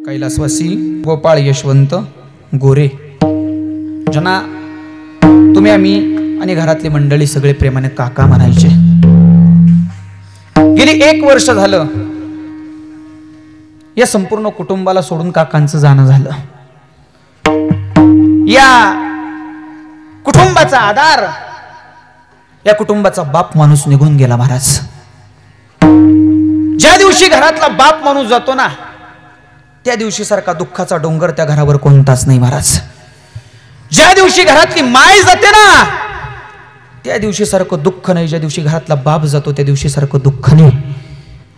कैलासवासी गोपाळ यशवंत गोरे जना तुम्ही आम्ही आणि घरातली मंडळी सगळे प्रेमाने काका म्हणायचे। गेली 1 वर्ष झालं या संपूर्ण कुटुंबाला सोडून काकांचं जाणं झालं। या कुटुंबाचा आधार, या कुटुंबाचा बाप माणूस निघून गेला महाराज। ज्या दिवशी घरातला बाप माणूस जातो ना त्या दिवशी सारखा दुःखाचा डोंगर त्या घरावर कोणताच नाही महाराज। ज्या दिवशी घरातली माय जाते ना त्या दिवशी सारखं दुःख नाही, ज्या दिवशी घरातला बाप जातो त्या दिवशी सारखं दुःख नाही।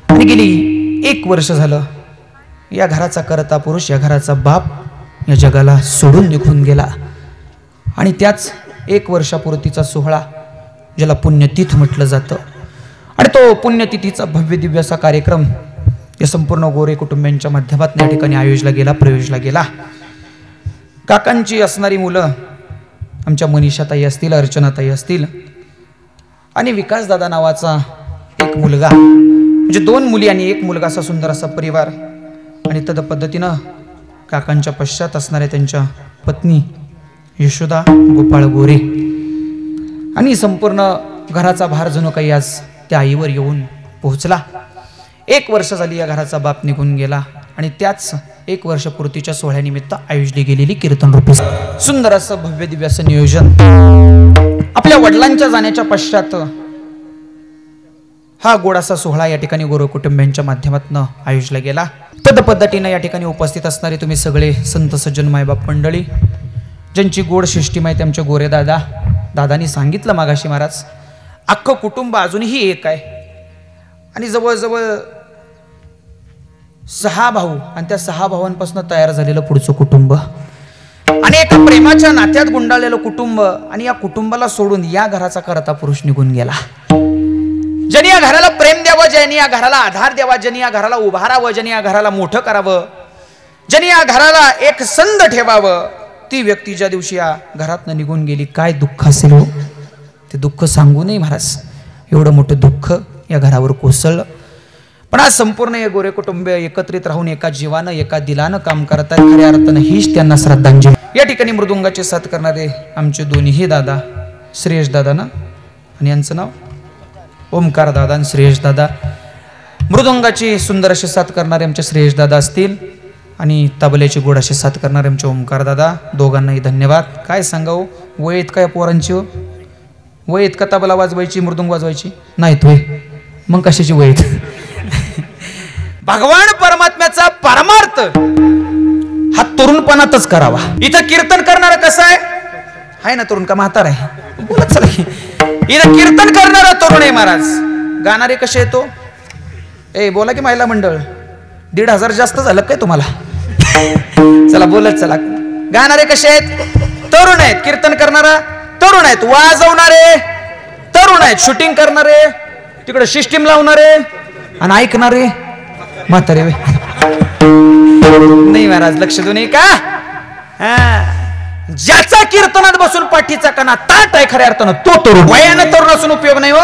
आणि गेली 1 वर्ष झालं या घराचा करता पुरुष, या घराचा बाप या जगाला सोडून निघून गेला। आणि त्याच 1 वर्षापूर्तीचा सोहळा ज्याला पुण्यतिथी म्हटलं जातं आणि तो पुण्यतिथीचा भव्य दिव्य असा कार्यक्रम या संपूर्ण गोरे कुटुंबियांच्या माध्यमातून या ठिकाणी प्रयोजला गेला। काकांची असणारी मुलं आमच्या मनीषाताई असतील, अर्चनाताई असतील आणि विकासदादा नावाचा एक मुलगा, म्हणजे 2 मुली आणि 1 मुलगा असा सुंदर असा परिवार। आणि तद पद्धतीनं काकांच्या पश्चात असणाऱ्या त्यांच्या पत्नी यशोदा गोपाळ गोरे आणि संपूर्ण घराचा भार जणू काही आज त्या आईवर येऊन पोहोचला। 1 वर्ष झाली या घराचा बाप निघून गेला आणि त्याच 1 वर्षपूर्तीच्या सोहळ्यानिमित्त आयोजली गेलेली कीर्तन रूपी सुंदर असं भव्य दिव्य असं नियोजन आपल्या वडिलांच्या जाण्याच्या पश्चात हा गोडासा सोहळा या ठिकाणी गोरे कुटुंबियांच्या माध्यमातून आयोजला गेला। तद पद्धतीनं या ठिकाणी उपस्थित असणारे तुम्ही सगळे संत सज्जन मायबाप मंडळी, ज्यांची गोड शिष्टी माहिती आमच्या गोरे दादानी सांगितलं मागाशी महाराज, अख्खं कुटुंब अजूनही एक आहे आणि जवळजवळ 6 भाऊ आणि त्या 6 भावांपासून तयार झालेलं पुढचं कुटुंब आणि एका प्रेमाच्या नात्यात गुंडाळलेलं कुटुंब। आणि या कुटुंबाला सोडून या घराचा करता पुरुष निघून गेला। ज्यांनी या घराला प्रेम द्यावं, ज्यांनी या घराला आधार द्यावा, ज्यांनी या घराला उभारावं, ज्यांनी या घराला मोठं करावं, ज्यांनी या घराला एक संध ठेवावं, ती व्यक्ती ज्या दिवशी या घरातनं निघून गेली, काय दुःख असेल हो। ते दुःख सांगू नये महाराज, एवढं मोठं दुःख या घरावर कोसळलं। पण आज संपूर्ण हे गोरे कुटुंब एकत्रित राहून एका जीवानं एका दिलानं काम करतात, खऱ्या अर्थानं हीच त्यांना श्रद्धांजली। या ठिकाणी मृदुंगाचे साथ करणारे आमचे दोन्ही दादा, श्रेयश दादा ना आणि यांचं नाव ओमकार दादा आणि श्रेयश दादा, मृदुंगाची सुंदर असे साथ करणारे आमचे श्रेयश दादा असतील आणि तबल्याची गोड असे साथ करणारे आमचे ओमकार दादा, दोघांनाही धन्यवाद। काय सांगावं, वय इतका या पोरांची हो, वय इतका तबला वाजवायची मृदुंग वाजवायची नाही तो, मग कशाची वय? भगवान परमात्म्याचा परमार्थ हा तरुणपणातच करावा। इथं कीर्तन करणारा कसं आहे ना, तरुण का म्हातार आहे? बोलत चला की इथं कीर्तन करणारा तरुण आहे महाराज। गाणारे कसे येतो बोला की महिला मंडळ 1,500 जास्त झालं काय तुम्हाला? चला बोलत चला, गाणारे कसे आहेत? तरुण आहेत। कीर्तन करणारा तरुण आहेत, वाजवणारे तरुण आहेत, शूटिंग करणारे, तिकडे सिस्टीम लावणारे आणि ऐकणारे म्हातारे नाही महाराज, लक्ष देऊ नये का? ज्याचा कीर्तनात बसून पाठीचा कणा ताट आहे खऱ्या अर्थानं तो तरुण। वयानं तरुण असून उपयोग नाही हो।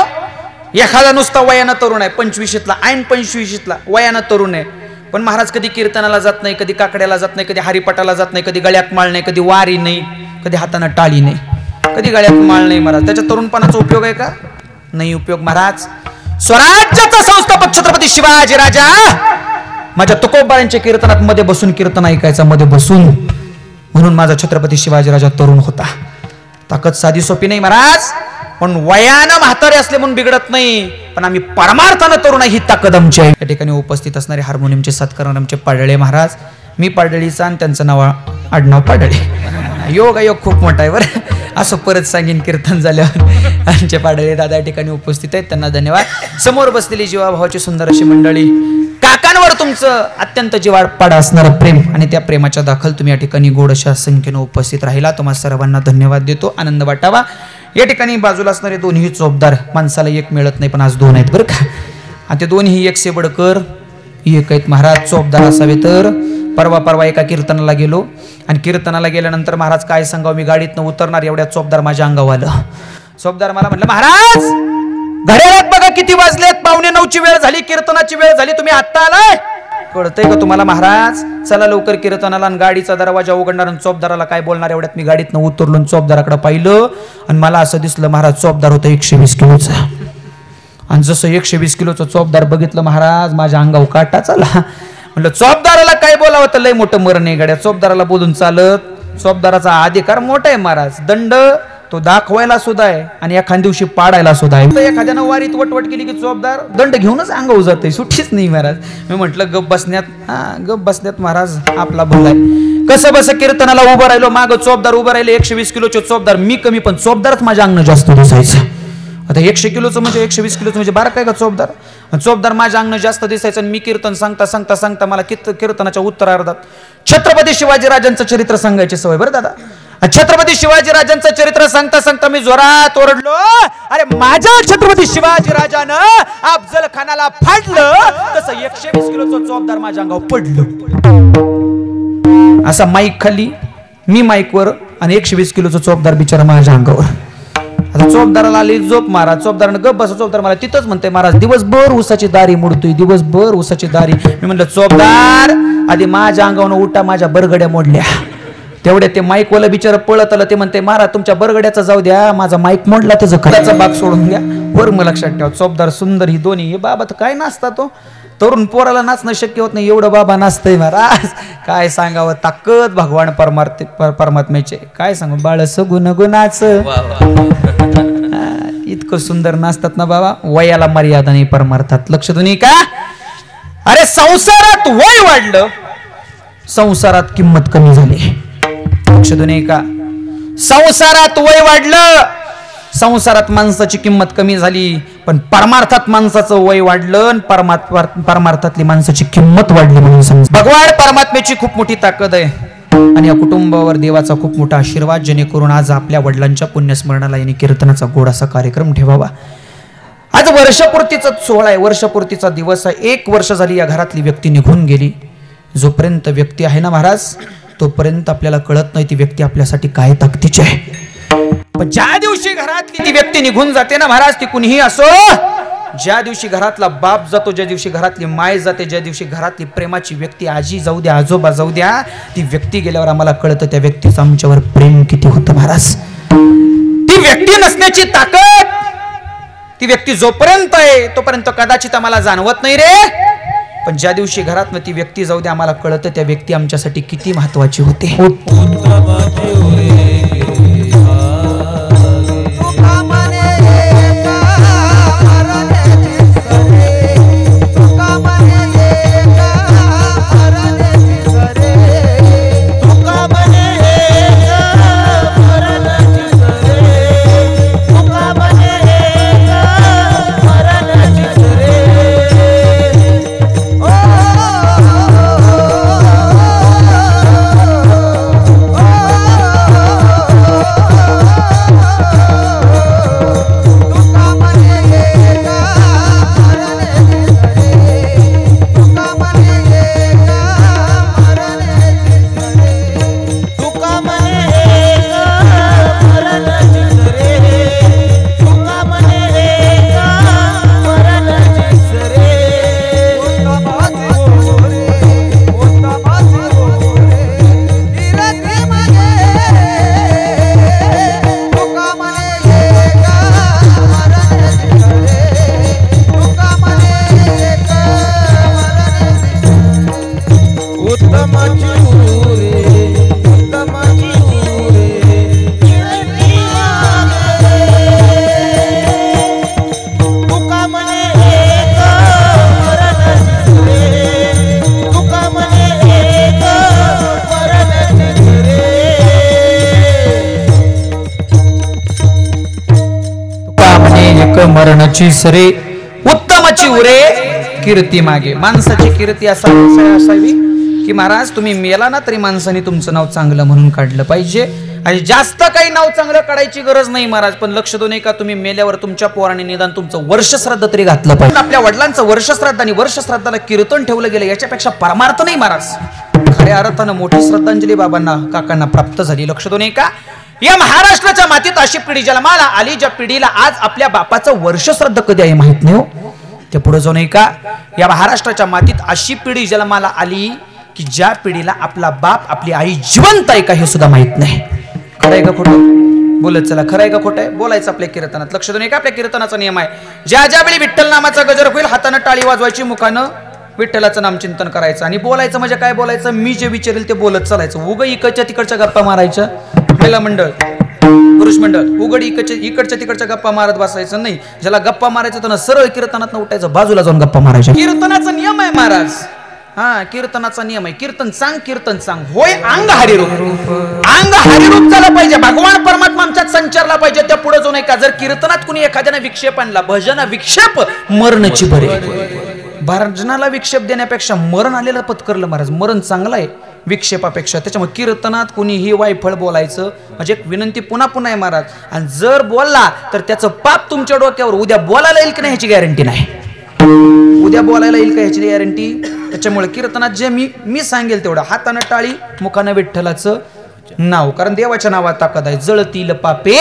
एखादा नुसता वयानं तरुण आहे, 25ला ऐन 25ला वयानं तरुण आहे, पण महाराज कधी कीर्तनाला जात नाही, कधी काकड्याला जात नाही, कधी हरिपाठाला जात नाही, कधी गळ्यात माळ नाही, कधी वारी नाही, कधी हातानं टाळी नाही, कधी गळ्यात माळ नाही महाराज। त्याच्या तरुणपणाचा उपयोग आहे का? नाही उपयोग महाराज। स्वराज्याचा संस्थापक छत्रपती शिवाजी राजा माझ्या तुकोबारांच्या कीर्तनात मध्ये बसून कीर्तन ऐकायचा, मध्ये बसून, म्हणून माझा छत्रपती शिवाजी राजा तरुण होता। ताकद साधी सोपी नाही महाराज, पण वयानं म्हातारे असले म्हणून बिघडत नाही, पण आम्ही परमार्थानं तरुण आहे ही ताकद आमची आहे। या ठिकाणी उपस्थित असणारे हार्मोनियमचे साथ करणारे आमचे पाडळे महाराज, मी पाडळीचा आणि त्यांचं नाव आडनाव पाडळे, योग खूप मोठा आहे बरं, असं परत सांगेन कीर्तन झाल्यावर। आमचे पाडळे दादा या ठिकाणी उपस्थित आहेत, त्यांना धन्यवाद। समोर बसलेली जीवाभावाची सुंदर अशी मंडळी, काकांवर तुमचं अत्यंत जिव्हाळपाडा असणारं प्रेम आणि त्या प्रेमाच्या दाखल तुम्ही या ठिकाणी गोड अशा संख्येनं उपस्थित राहिला, तुम्हाला सर्वांना धन्यवाद देतो, आनंद वाटावा। या ठिकाणी बाजूला असणारे दोन्ही चोपदार, माणसाला एक मिळत नाही पण आज 2 आहेत बरं का, आणि ते दोन्ही एक सेबडकर एक आहेत महाराज। चोपदार असावे तर परवा एका कीर्तनाला गेलो आणि कीर्तनाला गेल्यानंतर महाराज काय सांगावं, मी गाडीतनं उतरणार एवढ्या चोपदार माझ्या अंगावर आलं। चोपदार मला म्हटलं, महाराज घड्याळात बघा किती वाजलेत, 8:45ची वेळ झाली, कीर्तनाची वेळ झाली, तुम्ही आत्ता आलाय? कळतंय का तुम्हाला महाराज? चला लवकर कीर्तनाला. आणि गाडीचा दरवाजा उघडणार आणि चोपदाराला काय बोलणार एवढ्यात मी गाडीतनं उतरलो, चोपदाराकडे पाहिलं आणि मला असं दिसलं महाराज चोपदार होतं 120 किलोचा. आणि जसं 120 किलोचं चोपदार बघितलं महाराज माझ्या अंगावर काटा चला. म्हणलं चोपदाराला काय बोलावं तर लय मोठं मरण आहे गाड्या. चोपदाराला बोलून चालत? चोपदाराचा अधिकार मोठा आहे महाराज. दंड तो दाखवायला सुद्धा आहे आणि एखाद्या दिवशी पाडायला सुद्धा आहे. एखाद्यानं वारीत वटवट केली की चोपदार दंड घेऊनच अंगावर जाते, सुट्टीच नाही महाराज. मी म्हटलं गप बसण्यात महाराज आपला भलाय. कसं बस कीर्तनाला उभं राहिलो, माग चोपदार उभं राहिले 120 किलोचे चोपदार. मी कमी पण चोपदारच माझ्या अंगण जास्त दिसायचं. आता 100 किलोचं म्हणजे 120 किलोचं म्हणजे बारा काय का चोपदार. चोपदार माझ्या अंगण जास्त दिसायचं. आणि मी कीर्तन सांगता मला कीर्तनाच्या उत्तरार्धात छत्रपती शिवाजी राजांचं चरित्र सांगायची सवय बरं दादा. छत्रपती शिवाजी राजांचं चरित्र सांगता मी जोरात ओरडलो, अरे माझ्या छत्रपती शिवाजी राजानं अफजल खानाला फाडलं तसं 120 किलोचं चोपदार माझ्या अंगावर पडलं. असा माईक खाली, मी माईकवर आणि 120 किलोचं चोपदार बिचारा माझ्या अंगावर. आता चोपदाराला आली झोप महाराज. चोपदारानं गप बस. चोपदार मला तिथंच म्हणते महाराज दिवसभर उसाची दारी मोडतोय, दिवसभर उसाची दारी. मी म्हणलं चोपदार आधी माझ्या अंगावर उठा, माझ्या बरगड्या मोडल्या. तेवढ्या ते माईक वाला बिचारा पळत आलं. ते म्हणते महाराज तुमच्या बरगड्याचा जाऊ द्या, माझा माईक मोडला, त्याचा खड्याचा भाग सोडून द्या. वर मग लक्षात ठेवा चोपदार सुंदर ही दोन्ही. हे बाबा तर काय नाचता तो तरुण पोराला नाचणं शक्य होत नाही एवढं बाबा नाचतंय महाराज. काय सांगावं ताकद भगवान परमात्म्याचे. काय सांगू बाळ सगुण गुणाचं इतकं सुंदर नाचतात ना बाबा. वयाला मर्यादा नाही परमार्थात. लक्ष दोन्ही का? अरे संसारात वय वाढलं, संसारात किंमत कमी झाली. लक्ष दोन्ही का? संसारात वय वाढलं, संसारात माणसाची किंमत कमी झाली. पण परमार्थात माणसाचं वय वाढलं आणि परमार्थातली माणसाची किंमत वाढली. म्हणून समजा भगवान परमात्म्याची खूप मोठी ताकद आहे आणि या कुटुंबावर देवाचा खूप मोठा आशीर्वाद. जेणेकरून आज आपल्या वडिलांच्या पुण्यस्मरणाला यांनी कीर्तनाचा गोड असा कार्यक्रम ठेवावा. आज वर्षपूर्तीचा सोहळा आहे, वर्षपूर्तीचा दिवस आहे. 1 वर्ष झाली या घरातली व्यक्ती निघून गेली. जोपर्यंत व्यक्ती आहे ना महाराज तोपर्यंत आपल्याला कळत नाही ती व्यक्ती आपल्यासाठी काय ताकदीची आहे. पण ज्या दिवशी घरातली ती व्यक्ती निघून जाते ना महाराज, ती कुणीही असो, ज्या दिवशी घरातला बाप जातो, ज्या दिवशी घरातली माय जाते, ज्या दिवशी घरातली प्रेमाची व्यक्ती आजी जाऊ द्या आजोबा जाऊ द्या, ती व्यक्ती गेल्यावर आम्हाला कळतं त्या व्यक्तीचं आमच्यावर प्रेम किती होतं महाराज. ती व्यक्ती नसण्याची ताकद ती व्यक्ती जोपर्यंत आहे तोपर्यंत कदाचित आम्हाला जाणवत नाही रे. पण ज्या दिवशी घरातनं ती व्यक्ती जाऊ द्या आम्हाला कळतं त्या व्यक्ती आमच्यासाठी किती महत्वाची होते. मरणाची सरे उत्तमाची उरे कीर्ती मागे. माणसाची कीर्ती असावी की महाराज तुम्ही मेला ना तरी माणसाने तुमचं नाव चांगलं म्हणून काढलं पाहिजे. आणि जास्त काही नाव चांगलं काढायची गरज नाही महाराज. पण लक्ष देऊ नये का तुम्ही मेल्यावर तुमच्या पोराने निदान तुमचं वर्षश्राद्ध तरी घातलं पाहिजे. आपल्या वडिलांचं वर्षश्राद्ध आणि वर्षश्राद्धाला कीर्तन ठेवलं गेलं याच्यापेक्षा परमार्थ नाही महाराज. खऱ्या अर्थानं मोठी श्रद्धांजली बाबांना काकांना प्राप्त झाली. लक्ष देऊ नये का? या महाराष्ट्राच्या मातीत अशी पिढी जन्माला आली ज्या पिढीला आज आपल्या बापाचं वर्षश्राद्ध कधी आहे माहित नाही हो. ते पुढे जाऊन का या महाराष्ट्राच्या मातीत अशी पिढी जन्माला आली की ज्या पिढीला आपला बाप आपली आई जिवंत आहे का हे सुद्धा माहित नाही. खरं आहे का खोटं? बोलत चला, खरं आहे का खोटं आहे? बोलायचं आपल्या कीर्तनात. लक्ष देऊन का आपल्या कीर्तनाचा नियम आहे, ज्या ज्या वेळी विठ्ठल नामाचा गजर होईल हातानं टाळी वाजवायची, मुखानं विठ्ठलाचं नामचिंतन करायचं. आणि बोलायचं म्हणजे काय बोलायचं, मी जे विचारेल ते बोलत चालायचं. उग इकडच्या तिकडच्या गप्पा मारायच्या. महिला मंडळ, पुरुष मंडळ उघड इकडच्या तिकडच्या गप्पा मारत बसायचं नाही. ज्याला गप्पा मारायचं तर सरळ कीर्तनात उठायचं, बाजूला जाऊन गप्पा मारायच्या. कीर्तनाचा नियम आहे महाराज. हा, कीर्तनाचा नियम आहे. कीर्तन सांग होय अंग हरिरूप. अंग हरिरूप झालं पाहिजे, भगवान परमात्मा आमच्यात संचारला पाहिजे. त्या पुढे जाऊन का जर कीर्तनात कुणी एखाद्याने विक्षेप आणला, भजन विक्षेप मरणची बरे. भजनाला विक्षेप देण्यापेक्षा मरण आलेलं पत्करलं महाराज. मरण चांगलं आहे विक्षेपापेक्षा. त्याच्यामुळे कीर्तनात कुणीही वायफळ बोलायचं म्हणजे एक विनंती पुन्हा पुन्हा आहे महाराज. आणि जर बोलला तर त्याचं पाप तुमच्या डोक्यावर. उद्या बोलायला येईल की नाही ह्याची गॅरंटी नाही. उद्या बोलायला येईल का ह्याची गॅरंटी. त्याच्यामुळे कीर्तनात जे मी सांगेल तेवढं, हातानं टाळी, मुखानं विठ्ठलाचं नाव. कारण देवाच्या नावात ताकद आहे. जळतील पापे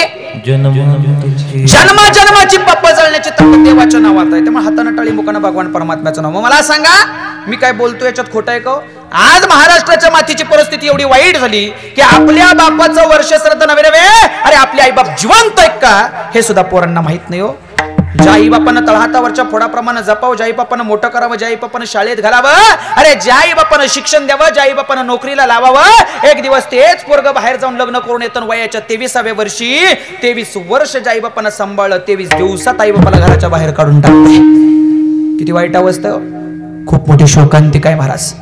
जन्माची पाप जळण्याची ताकद देवाच्या नावात आहे. त्यामुळे हातानं टाळी, मुखानं भगवान परमात्म्याचं नाव. मला सांगा मी काय बोलतो याच्यात खोटं आहे का? आज महाराष्ट्राच्या मातीची परिस्थिती एवढी वाईट झाली की आपल्या बापाचं वर्ष श्राद्ध नव्हे, अरे आपले आई बाप जिवंत आहेत का हे सुद्धा पोरांना माहित नाही हो. ज्या आई बापानं तळहातावरच्या फोडाप्रमाणे जपावं, ज्या आई बापानं मोठं करावं, ज्या आई बापानं शाळेत घालावं, अरे ज्या आई बापानं शिक्षण द्यावं, ज्या आई बापानं नोकरीला लावावं, एक दिवस तेच पोरग बाहेर जाऊन लग्न करून येतं. वयाच्या 23व्या वर्षी 23 वर्ष ज्या आई बापानं सांभाळलं, 23 दिवसात आई बापाला घराच्या बाहेर काढून टाकते. किती वाईट अवस्था, खूप मोठी शोकांतिका आहे महाराज.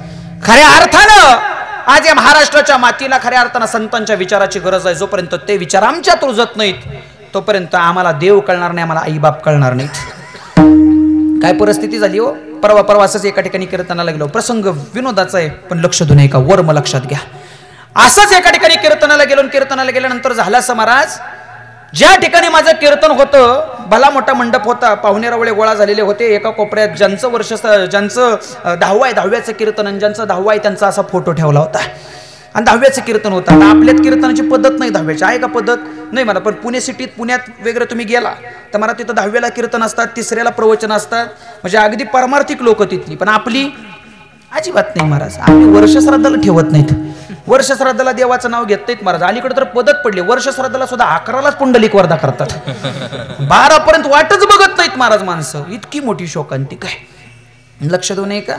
खऱ्या अर्थानं आज या महाराष्ट्राच्या मातीला खऱ्या अर्थानं संतांच्या विचाराची गरज आहे. जोपर्यंत ते विचार आमच्यात रुजत नाहीत तोपर्यंत आम्हाला देव कळणार नाही, आम्हाला आई बाप कळणार नाहीत. काय परिस्थिती झाली हो. परवा असंच एका ठिकाणी कीर्तनाला गेलो. प्रसंग विनोदाचा आहे पण लक्ष देऊ नये का, वर्म लक्षात घ्या. असंच एका ठिकाणी कीर्तनाला गेल्यानंतर झालं असं महाराज, ज्या ठिकाणी माझं कीर्तन होतं भला मोठा मंडप होता, पाहुणेरावळे गोळा झालेले होते. एका कोपऱ्यात ज्यांचं 10वा आहे 10व्याचं कीर्तन आणि ज्यांचं 10वा आहे त्यांचा असा फोटो ठेवला होता. आणि 10व्याचं कीर्तन होतं. आता आपल्यात कीर्तनाची पद्धत नाही 10व्याची, आहे का पद्धत नाही मला. पण पुण्यात वगैरे तुम्ही गेला तर मला तिथं 10व्याला कीर्तन असतात, 3ऱ्याला प्रवचन असतात, म्हणजे अगदी पारमार्थिक लोक तिथली. पण आपली अजिबात नाही महाराज. आम्ही वर्षश्राद्धाला ठेवत नाहीत. वर्षश्राद्धाला देवाचं नाव घेत नाहीत महाराज. अलीकडे तर पद्धत पडली, वर्षश्राद्धाला सुद्धा 11लाच पुंडलिक वर्धा करतात. 12 पर्यंत वाटच बघत नाहीत महाराज माणसं. इतकी मोठी शोकांतिका आहे. लक्ष देऊ नये का.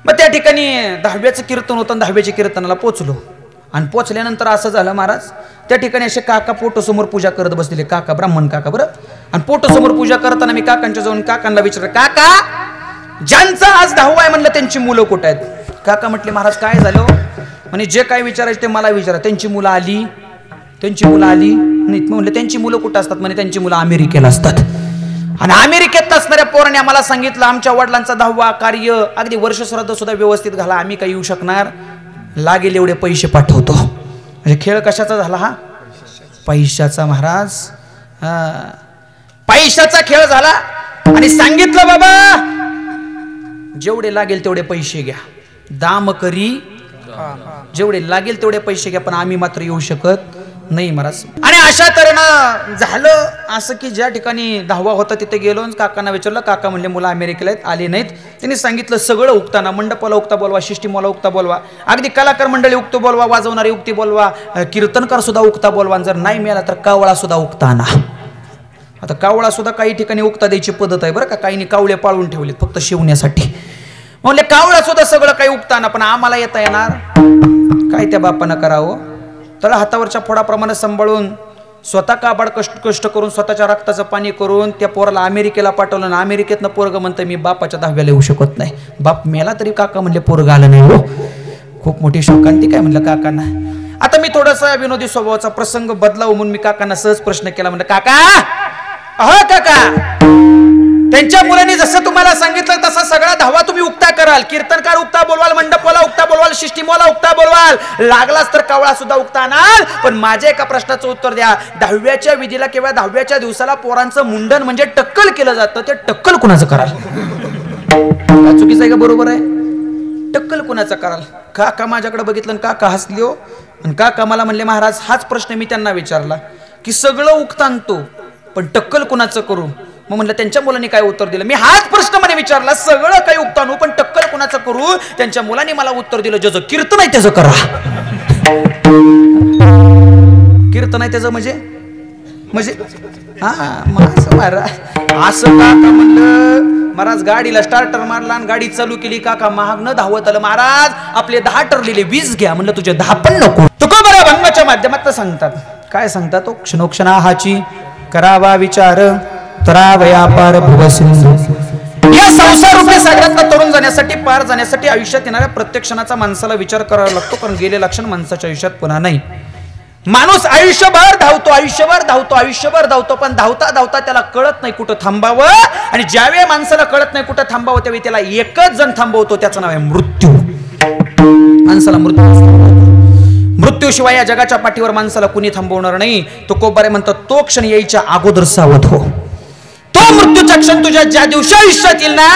मग त्या ठिकाणी 10व्याचं कीर्तन होतं. 10व्याच्या कीर्तनाला पोचलो आणि पोचल्यानंतर असं झालं महाराज, त्या ठिकाणी असे काका पोटोसमोर पूजा करत बसलेले. काका ब्राह्मण काका बरं. आणि पोटोसमोर पूजा करताना मी काकांच्या जाऊन काकांना विचारलं, काका ज्यांचा आज 10वा आहे म्हणलं त्यांची मुलं कुठं आहेत? काका म्हटले महाराज काय झालं म्हणे, जे काय विचारायचं ते मला विचारा. त्यांची मुलं आली नाहीत. म्हणलं त्यांची मुलं कुठं असतात? म्हणे त्यांची मुलं अमेरिकेला असतात. आणि अमेरिकेत असणाऱ्या पोराने आम्हाला सांगितलं आमच्या वडिलांचा 10वा कार्य अगदी वर्षश्राद्ध सुद्धा व्यवस्थित घाला, आम्ही काही येऊ शकणार, लागेल एवढे पैसे पाठवतो. म्हणजे खेळ कशाचा झाला हा? पैशाचा महाराज. पैशाचा खेळ झाला. आणि सांगितलं बाबा जेवढे लागेल तेवढे पैसे घ्या, दाम करी जेवढे लागेल तेवढे पैसे घ्या, पण आम्ही मात्र येऊ शकत नाही महाराज. आणि अशा तऱ्हेनं झालं असं की ज्या ठिकाणी 10वा होता तिथे गेलो, काकांना विचारलं. काका म्हणले मुलं अमेरिकेला आहेत, आले नाहीत. त्यांनी सांगितलं सगळं उक्ताना, मंडपाला उक्ता बोलवा, शिष्टीमाला उक्ता बोलवा, अगदी कलाकार मंडळी उक्त बोलवा, वाजवणारी उक्ती बोलवा, कीर्तनकार सुद्धा उक्ता बोलवा, जर नाही मिळाला तर कावळा सुद्धा उक्ता आणा. आता कावळा सुद्धा काही ठिकाणी उक्ता द्यायची पद्धत आहे बरं का. काहींनी कावळे पाळून ठेवलेत फक्त शिवण्यासाठी. म्हणले कावळा सुद्धा सगळं काही उक्ता आणा, पण आम्हाला येता येणार काय त्या बापानं करावं. तळ हातावरच्या फोडाप्रमाणे सांभाळून स्वतः काबाड कष्ट करून स्वतःच्या रक्ताचं पाणी करून त्या पोराला अमेरिकेला पाठवलं. ना अमेरिकेतनं पोरग म्हणतं मी बापाच्या 10व्याला येऊ शकत नाही. बाप मेला तरी काका म्हणले पोरग आलं नाही हो. खूप मोठी शोकांती काय म्हणलं काकांना. आता मी थोडासा विनोदी स्वभावाचा प्रसंग बदलाव म्हणून मी काकांना सहज प्रश्न केला. म्हणलं काका, अहो काका, त्यांच्या मुलांनी जसं तुम्हाला सांगितलं तसा सगळा 10वा तुम्ही उक्ता कराल, कीर्तनकार उक्ता बोलवाल, मंडपाला उक्ता बोलवाल, शिष्टीमाला उक्ता बोलवाल, लागलाच तर कावळा सुद्धा उक्ता आणाल, पण माझ्या एका प्रश्नाचं उत्तर द्या. 10व्याच्या विधीला किंवा 10व्याच्या दिवसाला पोरांचं मुंडन म्हणजे टक्कल केलं जातं, ते टक्कल कुणाचं कराल? चुकीचं आहे का बरोबर आहे? टक्कल कुणाचं कराल? काका माझ्याकडे बघितलं, काका हसले हो. आणि काका मला म्हणले महाराज हाच प्रश्न मी त्यांना विचारला की सगळं उक्ता आणतो पण टक्कल कुणाचं करू? मग म्हणलं त्यांच्या मुलांनी काय उत्तर दिलं? मी हाच प्रश्न मला विचारला, सगळं काही उक्तानू पण टक्कल कोणाचं करू? त्यांच्या मुलांनी मला उत्तर दिलं, ज्याचं कीर्तन आहे त्याचं करा. कीर्तन आहे त्याचं म्हणजे हा मग असं महाराज असं काका म्हणलं. महाराज गाडीला स्टार्टर मारला आणि गाडी चालू केली. काका महाग न धावत आलं. महाराज आपले 10 ठरलेले 20 घ्या. म्हणलं तुझे 10 पण नको. तुकोबरा भंगाच्या माध्यमात सांगतात. काय सांगतात? तो क्षणोक्षणा हाची करावा विचार तरावया पार भवसिंधू. या संसार रूपी सागरात तरुण जाण्यासाठी, पार जाण्यासाठी आयुष्यात येणाऱ्या प्रत्येक क्षणाचा माणसाला विचार करावा लागतो. कारण गेलेलं क्षण माणसाच्या आयुष्यात पुन्हा नाही. माणूस आयुष्यभर धावतो पण धावता धावता त्याला कळत नाही कुठं थांबावं. आणि ज्यावेळी माणसाला कळत नाही कुठं थांबावं त्यावेळी त्याला एकच जण थांबवतो, त्याचं नाव आहे मृत्यू. माणसाला मृत्यूशिवाय या जगाच्या पाठीवर माणसाला कुणी थांबवणार नाही. तो कोबारे म्हणतात, तो क्षण यायच्या अगोदर सावध हो. तो मृत्यूचा क्षण तुझ्या ज्या दिवशी आयुष्यात येईल ना,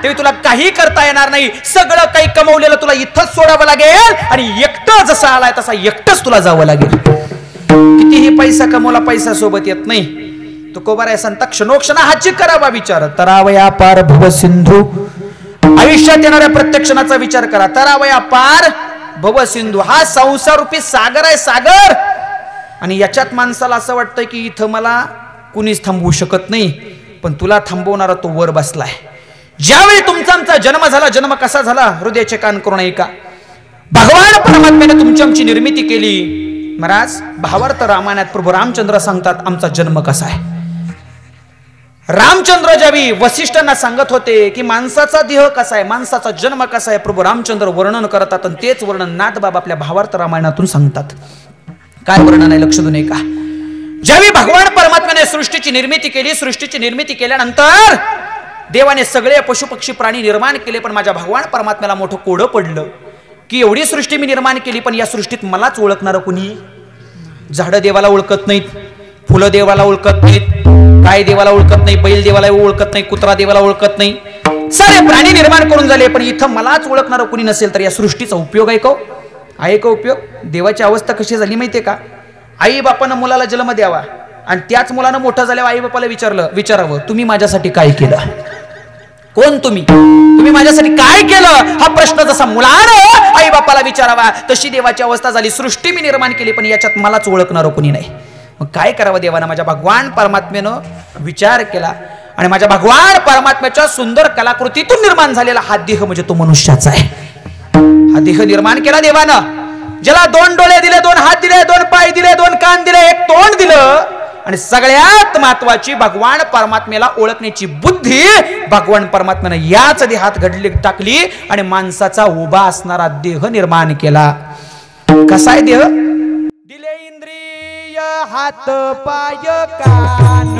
तेव्हा तुला काही करता येणार नाही. सगळं काही कमवलेलं तुला इथंच सोडावं लागेल आणि एकटं जसा आलाय तसा एकटंच तुला जावं लागेल. कितीही पैसा कमवला, पैसा सोबत येत नाही. तो कोबारा सांगता, क्षणोक्षणा हाची करावा विचार तरावया पार भवसिंधू. आयुष्यात येणाऱ्या प्रत्येक क्षणाचा विचार करा. तरावया पार भवसिंधू. हा संसार रूपी सागर आहे, सागर. आणि याच्यात माणसाला असं वाटतंय की इथं मला कुणीच थांबवू शकत नाही, पण तुला थांबवणारा तो वर बसलाय. ज्यावेळी तुमचा आमचा जन्म झाला, जन्म कसा झाला? हृदयाचे कान करून ऐका. भगवान परमात्म्याने तुमची आमची निर्मिती केली. महाराज भावार्थ रामायणात प्रभू रामचंद्र सांगतात आमचा जन्म कसा आहे. रामचंद्र ज्यावेळी वसिष्ठांना सांगत होते की माणसाचा देह कसा आहे, माणसाचा जन्म कसा आहे, प्रभू रामचंद्र वर्णन करतात. आणि तेच वर्णन नाथबाबा आपल्या भावार्थ रामायणातून सांगतात. काय वर्णन आहे लक्ष देऊन ऐका. ज्यावेळी भगवान परमात्म्याने सृष्टीची निर्मिती केली, सृष्टीची निर्मिती केल्यानंतर देवाने सगळे पशु पक्षी प्राणी निर्माण केले. पण माझ्या भगवान परमात्म्याला मोठं कोडं पडलं की एवढी सृष्टी मी निर्माण केली, पण या सृष्टीत मलाच ओळखणारं कुणी? झाडं देवाला ओळखत नाहीत, फुलं देवाला ओळखत नाहीत, गाय देवाला ओळखत नाही, बैल देवाला ओळखत नाही, कुत्रा देवाला ओळखत नाही. सारे प्राणी निर्माण करून झाले, पण इथं मलाच ओळखणारं कुणी नसेल तर या सृष्टीचा उपयोग आहे का उपयोग? देवाची अवस्था कशी झाली माहितीये का? आई बापानं मुलाला जन्म द्यावा आणि त्याच मुलानं मोठं झाल्यावर आई बापाला विचारावं तुम्ही माझ्यासाठी काय केलं? कोण तुम्ही माझ्यासाठी काय केलं? हा प्रश्न जसा मुलानं आई बापाला विचारावा तशी देवाची अवस्था झाली. सृष्टी मी निर्माण केली पण याच्यात मलाच ओळखणारं कोणी नाही. मग काय करावं देवानं? माझ्या भगवान परमात्म्यानं विचार केला आणि माझ्या भगवान परमात्म्याच्या सुंदर कलाकृतीतून निर्माण झालेला हा देह म्हणजे तो मनुष्याचा आहे. हा देह निर्माण केला देवानं. ज्याला 2 डोळे दिले, 2 हात दिले, 2 पाय दिले, 2 कान दिले, 1 तोंड दिलं. आणि सगळ्यात महत्वाची भगवान परमात्म्याला ओळखण्याची बुद्धी भगवान परमात्म्याने याच देहात घडली टाकली आणि माणसाचा उभा असणारा देह निर्माण केला. कसा आहे देह? दिले इंद्रिय हात पाय कान,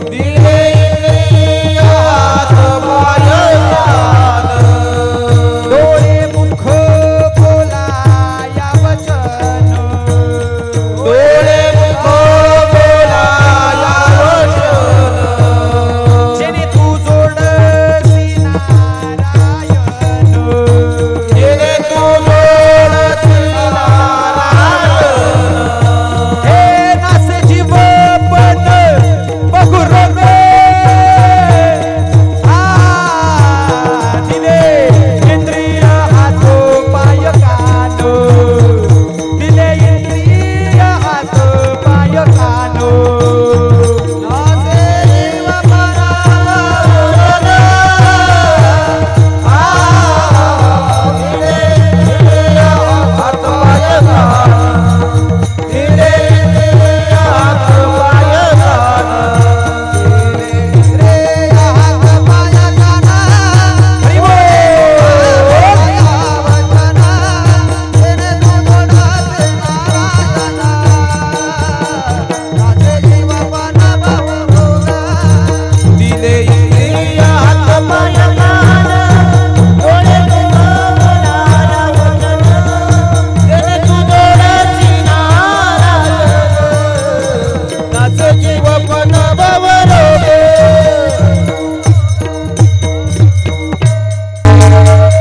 दिले इंद्रिय हात पाय कान, डोळे मुख बोलाया वचन, डोळे मुख बोलाया वचन, जेणे तू जोडसी नारायण, जेणे तू जोडसी नारायण, हे नासे जीव पण बघू रे, दिले इंद्रिय हात पाय कान, दिले इंद्रिय हात पाय कान, नासे जीव दिले इंद्रिय हात पाय कान, दिले इंद्रिय हात पाय कान, दिले इंद्रिय हात पाय कान, हरी बोल.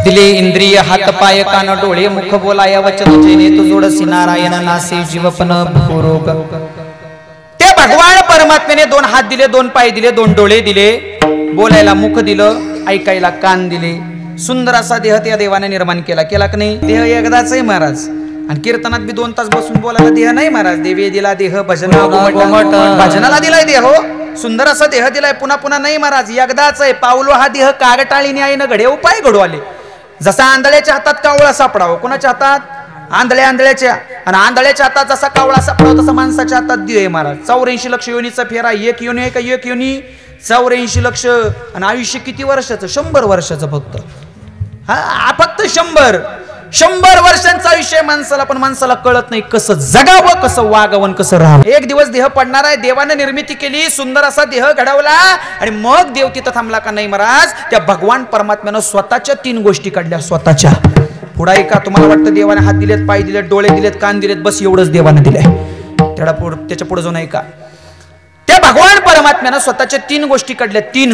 दिले इंद्रिय हात पाय कान डोळे मुख बोलाया वचन, जेणे तू जोडसी नारायण, नासे जीवपन भूरोग. ते भगवान परमात्म्याने 2 हात दिले, 2 पाय दिले, 2 डोळे दिले, बोलायला मुख दिलं, ऐकायला कान दिले. सुंदर असा देह त्या देवाने निर्माण केला. केला की नाही? देह एकदाच आहे महाराज. आणि कीर्तनात बी 2 तास बसून बोलायला देह नाही महाराज. देवी दिला देह भजनाला दिलाय देह. सुंदर असा देह दिलाय. पुन्हा पुन्हा नाही महाराज, एकदाच आहे. पावलो हा देह कागटाळीने आहे ना घडे उपाय घडू आले. जसा आंधळ्याच्या हातात कावळा सापडावं. कोणाच्या हातात? आंधळ्याच्या. आणि आंधळ्याच्या हातात जसा कावळा सापडावं तसा माणसाच्या हातात देह आहे महाराज. 84 लक्ष योनीचा फेरा. एक योनी आहे का? एक योनी 84 लक्ष. आणि आयुष्य किती वर्षाचं? 100 वर्षाचं फक्त. हा फक्त 100 वर्षांचं आयुष्य माणसाला. पण माणसाला कळत नाही कसं जगावं, कसं वागावं, कसं राहावं. एक दिवस देह पडणार आहे. देवाने निर्मिती केली, सुंदर असा देह घडवला. आणि मग देव तिथं थांबला का नाही महाराज? त्या भगवान परमात्म्यानं स्वतःच्या 3 गोष्टी काढल्या. स्वतःच्या. पुढे का तुम्हाला वाटतं देवाने हात दिलेत, पाय दिलेत, डोळे दिलेत, कान दिलेत, बस एवढंच देवाने दिलंय? त्याच्या पुढे जो नाही का? त्या भगवान परमात्म्यानं स्वतःच्या 3 गोष्टी काढल्या. 3.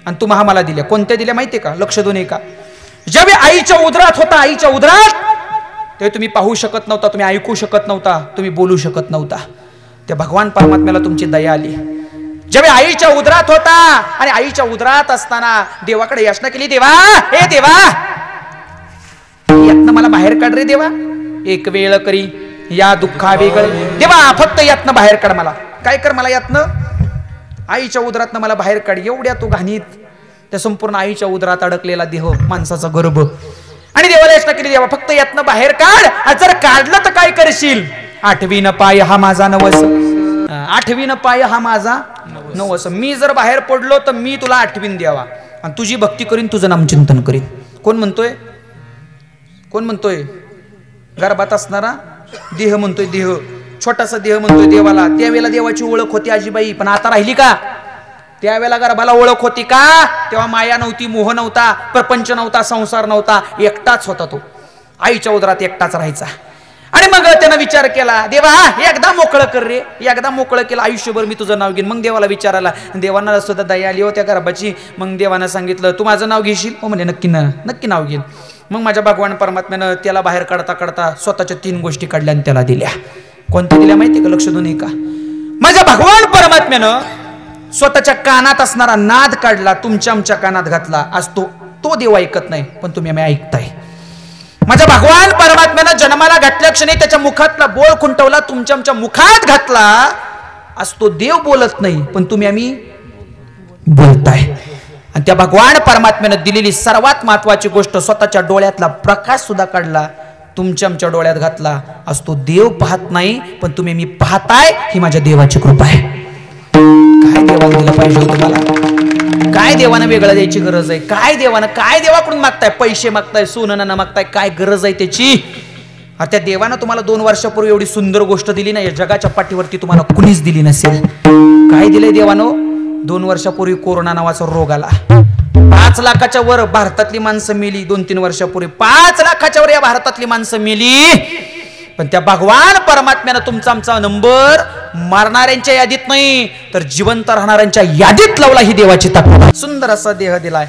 आणि तुम्हाला मला दिल्या. कोणत्या दिल्या माहितीये का? लक्ष देऊ नये का? जेव्हा आईच्या उदरात होता, आईच्या उदरात, तेव्हा तुम्ही पाहू शकत नव्हता, तुम्ही ऐकू शकत नव्हता, तुम्ही बोलू शकत नव्हता. त्या भगवान परमात्म्याला तुमची दया आली. जेव्हा आईच्या उदरात होता आणि आईच्या उदरात असताना देवाकडे याचना केली. देवा, हे देवा, यातनं मला बाहेर काढ रे देवा. एक वेळ करी या दुःखा वेगळे. देवा फक्त यातनं बाहेर काढ मला. काय कर मला यातनं? आईच्या उदरातनं मला बाहेर काढ. एवढ्या तो घाणीत त्या संपूर्ण आईच्या उदरात अडकलेला देह, माणसाचा गर्भ. आणि देवाला याचना केली. देवा फक्त यातनं बाहेर काढ. जर काढलं तर काय करशील? 8वीन पाय हा माझा नवस. 8वीन पाय हा माझा नवस. मी जर बाहेर पडलो तर मी तुला 8वीन द्यावा आणि तुझी भक्ती करीन, तुझं नामचिंतन करीन. कोण म्हणतोय? कोण म्हणतोय? गर्भात असणारा देह म्हणतोय. देह, छोटासा देह म्हणतोय देवाला. त्यावेळेला देवाची ओळख होती आजीबाई, पण आता राहिली का? त्यावेळेला गर्भाला ओळख होती का? तेव्हा माया नव्हती, मोह नव्हता, प्रपंच नव्हता, संसार नव्हता. एकटाच होता तो. आईच्या उदरात एकटाच राहायचा. आणि मग त्यानं विचार केला. देवा एकदा मोकळं कर रे. एकदा मोकळं केलं, आयुष्यभर मी तुझं नाव घेईन. मग देवाला विचारायला. देवांना सुद्धा दया आली हो त्या गर्भाची. मग देवानं सांगितलं, तू माझं नाव घेशील? हो म्हणे, नक्की नक्की नाव घेईन. मग माझ्या भगवान परमात्म्यानं त्याला बाहेर काढता काढता स्वतःच्या 3 गोष्टी काढल्या आणि त्याला दिल्या. कोणत्या दिल्या माहिती का? लक्ष देऊ नये का? माझ्या भगवान परमात्म्यानं स्वतःच्या कानात असणारा नाद काढला, तुमच्या आमच्या कानात घातला. आज तो देव ऐकत नाही, पण तुम्ही आम्ही ऐकताय. माझ्या भगवान परमात्म्यानं जन्माला घातल्या क्षणी त्याच्या मुखातला बोळ खुंटवला, तुमच्या आमच्या मुखात घातला. आज तो देव बोलत नाही, पण तुम्ही आम्ही बोलताय. आणि त्या भगवान परमात्म्यानं दिलेली सर्वात महत्वाची गोष्ट, स्वतःच्या डोळ्यातला प्रकाश सुद्धा काढला, तुमच्या आमच्या डोळ्यात घातला. आज तो देव पाहत नाही, पण तुम्ही मी पाहताय. ही माझ्या देवाची कृपा आहे. काय देवाला दिलं पाहिजे तुम्हाला? काय देवानं वेगळं द्यायची गरज आहे? काय देवाकडून मागताय? पैसे मागताय, सोनं मागताय? काय गरज आहे त्याची? त्या देवानं तुम्हाला 2 वर्षापूर्वी एवढी सुंदर गोष्ट दिली ना, या जगाच्या पाठीवरती तुम्हाला कुणीच दिली नसेल. काय दिलंय देवानं? 2 वर्षापूर्वी कोरोना नावाचा रोग आला. 5 लाखाच्या वर भारतातली माणसं मेली. 2-3 वर्षापूर्वी 5 लाखाच्या वर या भारतातली माणसं मेली. पण त्या भगवान परमात्म्यानं तुमचा आमचा नंबर मरणाऱ्यांच्या यादीत नाही, तर जिवंत राहणाऱ्यांच्या यादीत लावला. ही देवाची ताकद. सुंदर असा देह दिलाय.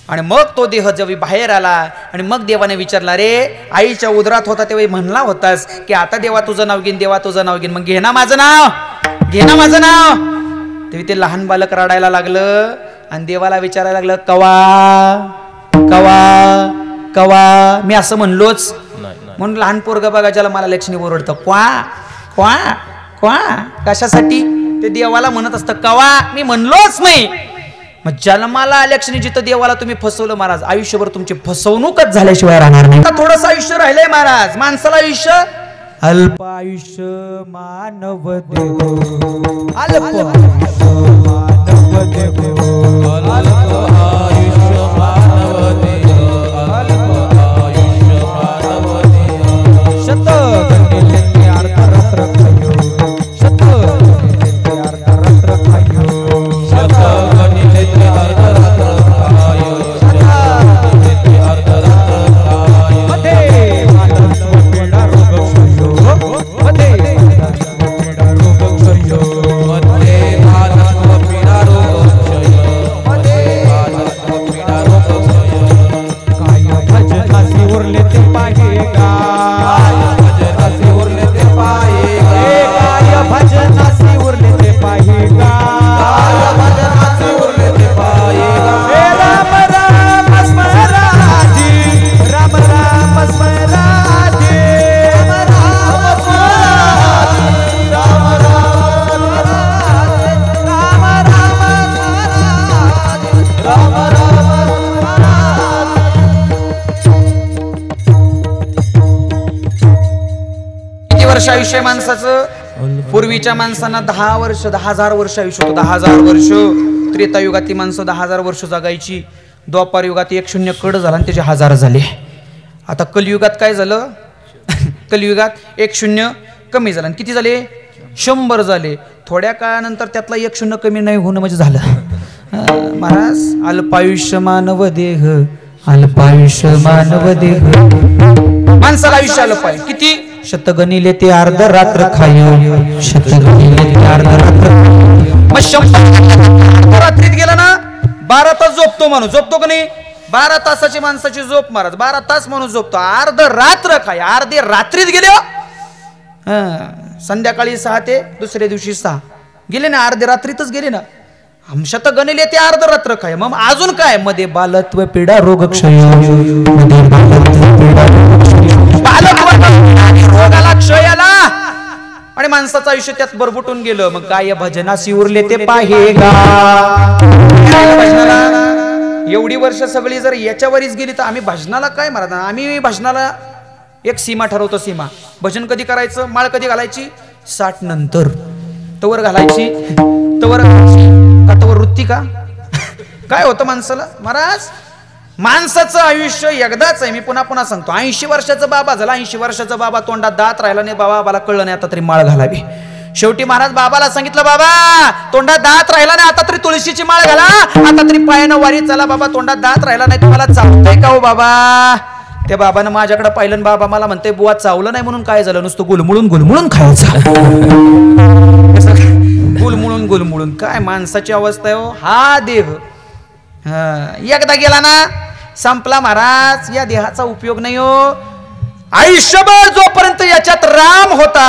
आणि मग तो देह जेव्हा बाहेर आला आणि मग देवाने विचारला, रे आईच्या उदरात होता तेव्हा म्हणला होतास की आता देवा तुझं नाव घेईन, देवा तुझं नाव घेईन. मग घे ना माझं नाव, घे ना माझं नाव. तेव्हा ते लहान बालक रडायला लागलं आणि देवाला विचारायला लागलं, कवा कवा कवा. मी असं म्हणलोच म्हणून लहान पोरग बघा ज्याला मला लक्ष्मी ओरडतं, क्वा क्वा क्वा. कशासाठी? ते देवाला म्हणत असतं कवा. मी म्हणलोच नाही. मग जन्माला आल्याक्षणी जिथं देवाला तुम्ही फसवलं महाराज, आयुष्यभर तुमची फसवणूकच झाल्याशिवाय राहणार नाही. आता थोडंसं आयुष्य राहिलंय महाराज. माणसाला आयुष्य अल्प आयुष्य मानव देव, अल्प मानव देव, अल्प आयुष्य मानव देव, अल्प आयुष्य मानव देव. शत गणिते अर्ध रात्र खायो, शत गणिते अर्ध रात्र खायो, शत गणिते अर्ध रात्र खायो, शत गणिते अर्ध रात्र खायो. मध्ये मानव पेडा रोग क्षयो, मध्ये मानव पेडा रोग क्षयो, मध्ये मानव पेडा रोग क्षयो. वर्ष आयुष्य आहे माणसाचं? पूर्वीच्या माणसांना 10 वर्ष 10,000 वर्ष आयुष्य होतं. 10,000 वर्ष. त्रेतायुगातली माणसं 10,000 वर्ष जगायची. द्वापार युगात 1-0 कड झाला आणि त्याचे 1000 झाले. आता कलियुगात काय झालं? कलियुगात 1-0 कमी झालं आणि किती झाले? 100 झाले. थोड्या काळानंतर त्यातला 1-0 कमी नाही होणं म्हणजे झालं. महाराज, अल्पायुष्य मानव देह, अल्पायुष्य मानव देह. माणसाला आयुष्य अल्प आहे. किती? शतगणिले ते अर्ध रात्र खाय, शतगणिले ते अर्ध रात्र. मग 100 रात्रीत गेला ना, 12 तास झोपतो माणूस. झोपतो का नाही? 12 तासाची माणसाची झोप महाराज, 12 तास माणूस झोपतो. अर्ध रात्र काय, अर्धे रात्रीत गेले. संध्याकाळी 6 ते दुसऱ्या दिवशी 6 गेले ना, अर्धे रात्रीतच गेले ना. अंशत गणिले ते अर्ध रात्र काय. मग अजून काय? मध्ये बालत्व पीडा रोग क्षय, रोगाला क्षयाला आणि माणसाचं आयुष्य त्यात बरबुटून गेलं. मग काय भजनाशी उरले ते पाहे गा. एवढी वर्ष सगळी जर याच्यावरच गेली तर आम्ही भजनाला काय मारत? आम्ही भजनाला एक सीमा ठरवतो. सीमा भजन कधी करायचं, माळ कधी घालायची? 60 नंतर. तवर घालायची, तवर वृत्ती का काय होतं माणसाला? महाराज, माणसाचं आयुष्य एकदाच आहे. मी पुन्हा पुन्हा सांगतो. 80 वर्षाचा बाबा झाला. 80 वर्षाचा बाबा, तोंडात दात राहिला नाही. बाबाला कळलं नाही, आता तरी माळ घालावी. शेवटी महाराज बाबाला सांगितलं, बाबा तोंडात दात राहिला नाही, आता तरी तुळशीची माळ घाला. आता तरी पायानं वारी चला. बाबा तोंडात दात राहिला नाही, तुम्हाला चावतंय का हो बाबा? त्या बाबानं माझ्याकडे पाहिलं. बाबा मला म्हणते, बुवा चावलं नाही म्हणून काय झालं? नुसतं गुलमुळून खायचं. गुलमुळून काय माणसाची अवस्था आहे हो. हा देह एकदा गेला ना, संपला महाराज. या देहाचा उपयोग नाही हो. आयुष्यभर जोपर्यंत याच्यात राम होता,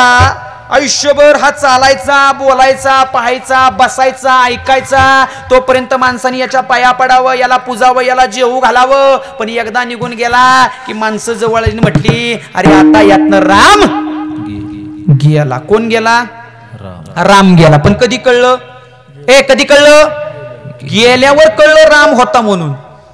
आयुष्यभर हा चालायचा, बोलायचा, पाहायचा, बसायचा, ऐकायचा, तोपर्यंत माणसाने याच्या पाया पडावं, याला पुजावं, याला जेवू घालावं. पण एकदा निघून गेला की माणसं जवळ म्हटली, अरे आता यातनं राम गेला. कोण गेला? राम गेला. पण कधी कळलं? कधी कळलं? गेल्यावर कळलं राम होता म्हणून.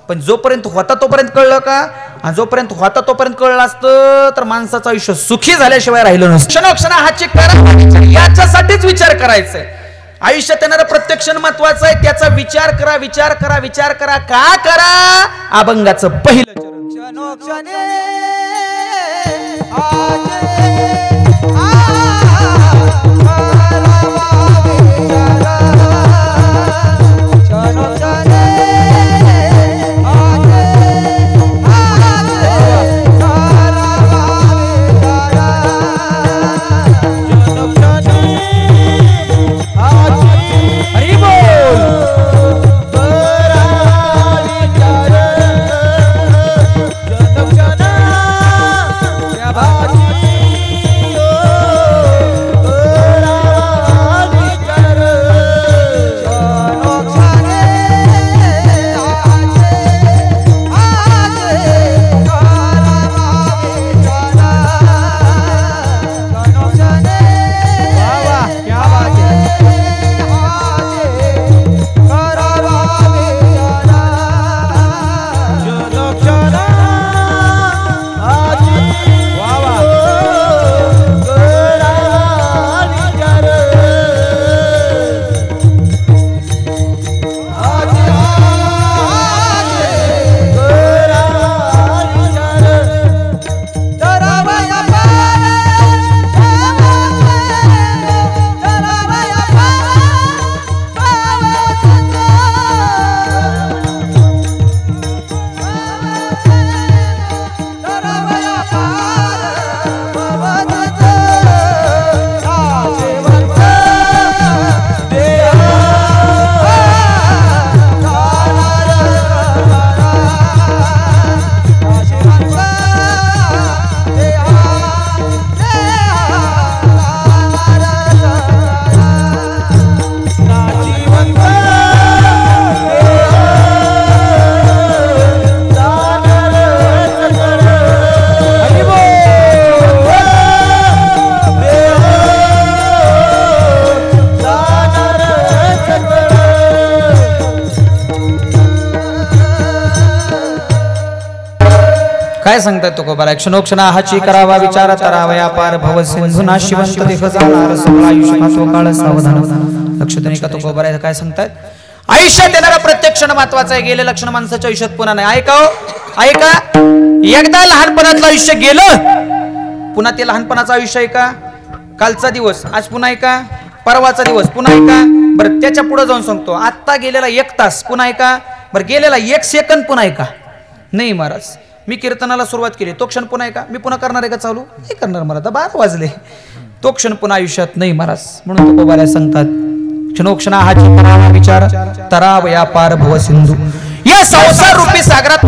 पण जोपर्यंत होता तोपर्यंत कळलं का? आणि जोपर्यंत होता तोपर्यंत कळलं असतं तर माणसाचं आयुष्य सुखी झाल्याशिवाय राहिलं नसतं. क्षणोक्षण हा चेक करा, याच्यासाठीच विचार करायचा आहे. आयुष्यात येणारा प्रत्येक क्षण महत्वाचा आहे. त्याचा विचार करा, विचार करा, विचार करा. का करा? अभंगाचं पहिलं चरण. सांगतायत तुकोबाराय क्षणोक्षणा हाची करावा विचार तरावया पार भव सिंधू नाशिवंत देह जाणार सगळं आयुष्य खातो काळ सावधान लक्ष देणे का तुकोबाराय काय सांगतायत आयुष्यात येणारा प्रत्येक क्षण महत्वाचा आहे गेले लक्षण माणसाच्या आयुष्यात पुन्हा नाही ऐका ऐका एकदा लहानपणातलं आयुष्य गेलं पुन्हा ते लहानपणाचं आयुष्य आहे का कालचा दिवस आज पुन्हा आहे का परवाचा दिवस पुन्हा आहे का बरं त्याच्या पुढे जाऊन सांगतो आत्ता गेलेला 1 तास पुन्हा आहे का बरं गेलेला 1 सेकंद पुन्हा आहे का नाही महाराज मी कीर्तनाला सुरुवात केली तो क्षण पुन्हा आहे का मी पुन्हा करणार आहे का चालू नाही करणार मला आता 12 वाजले तो क्षण पुन्हा आयुष्यात नाही महाराज म्हणून तुकोबाराय सांगतात क्षणोक्षणा हाची करावा विचार तरावया पार भव सिंधू या संसार रूपी सागरात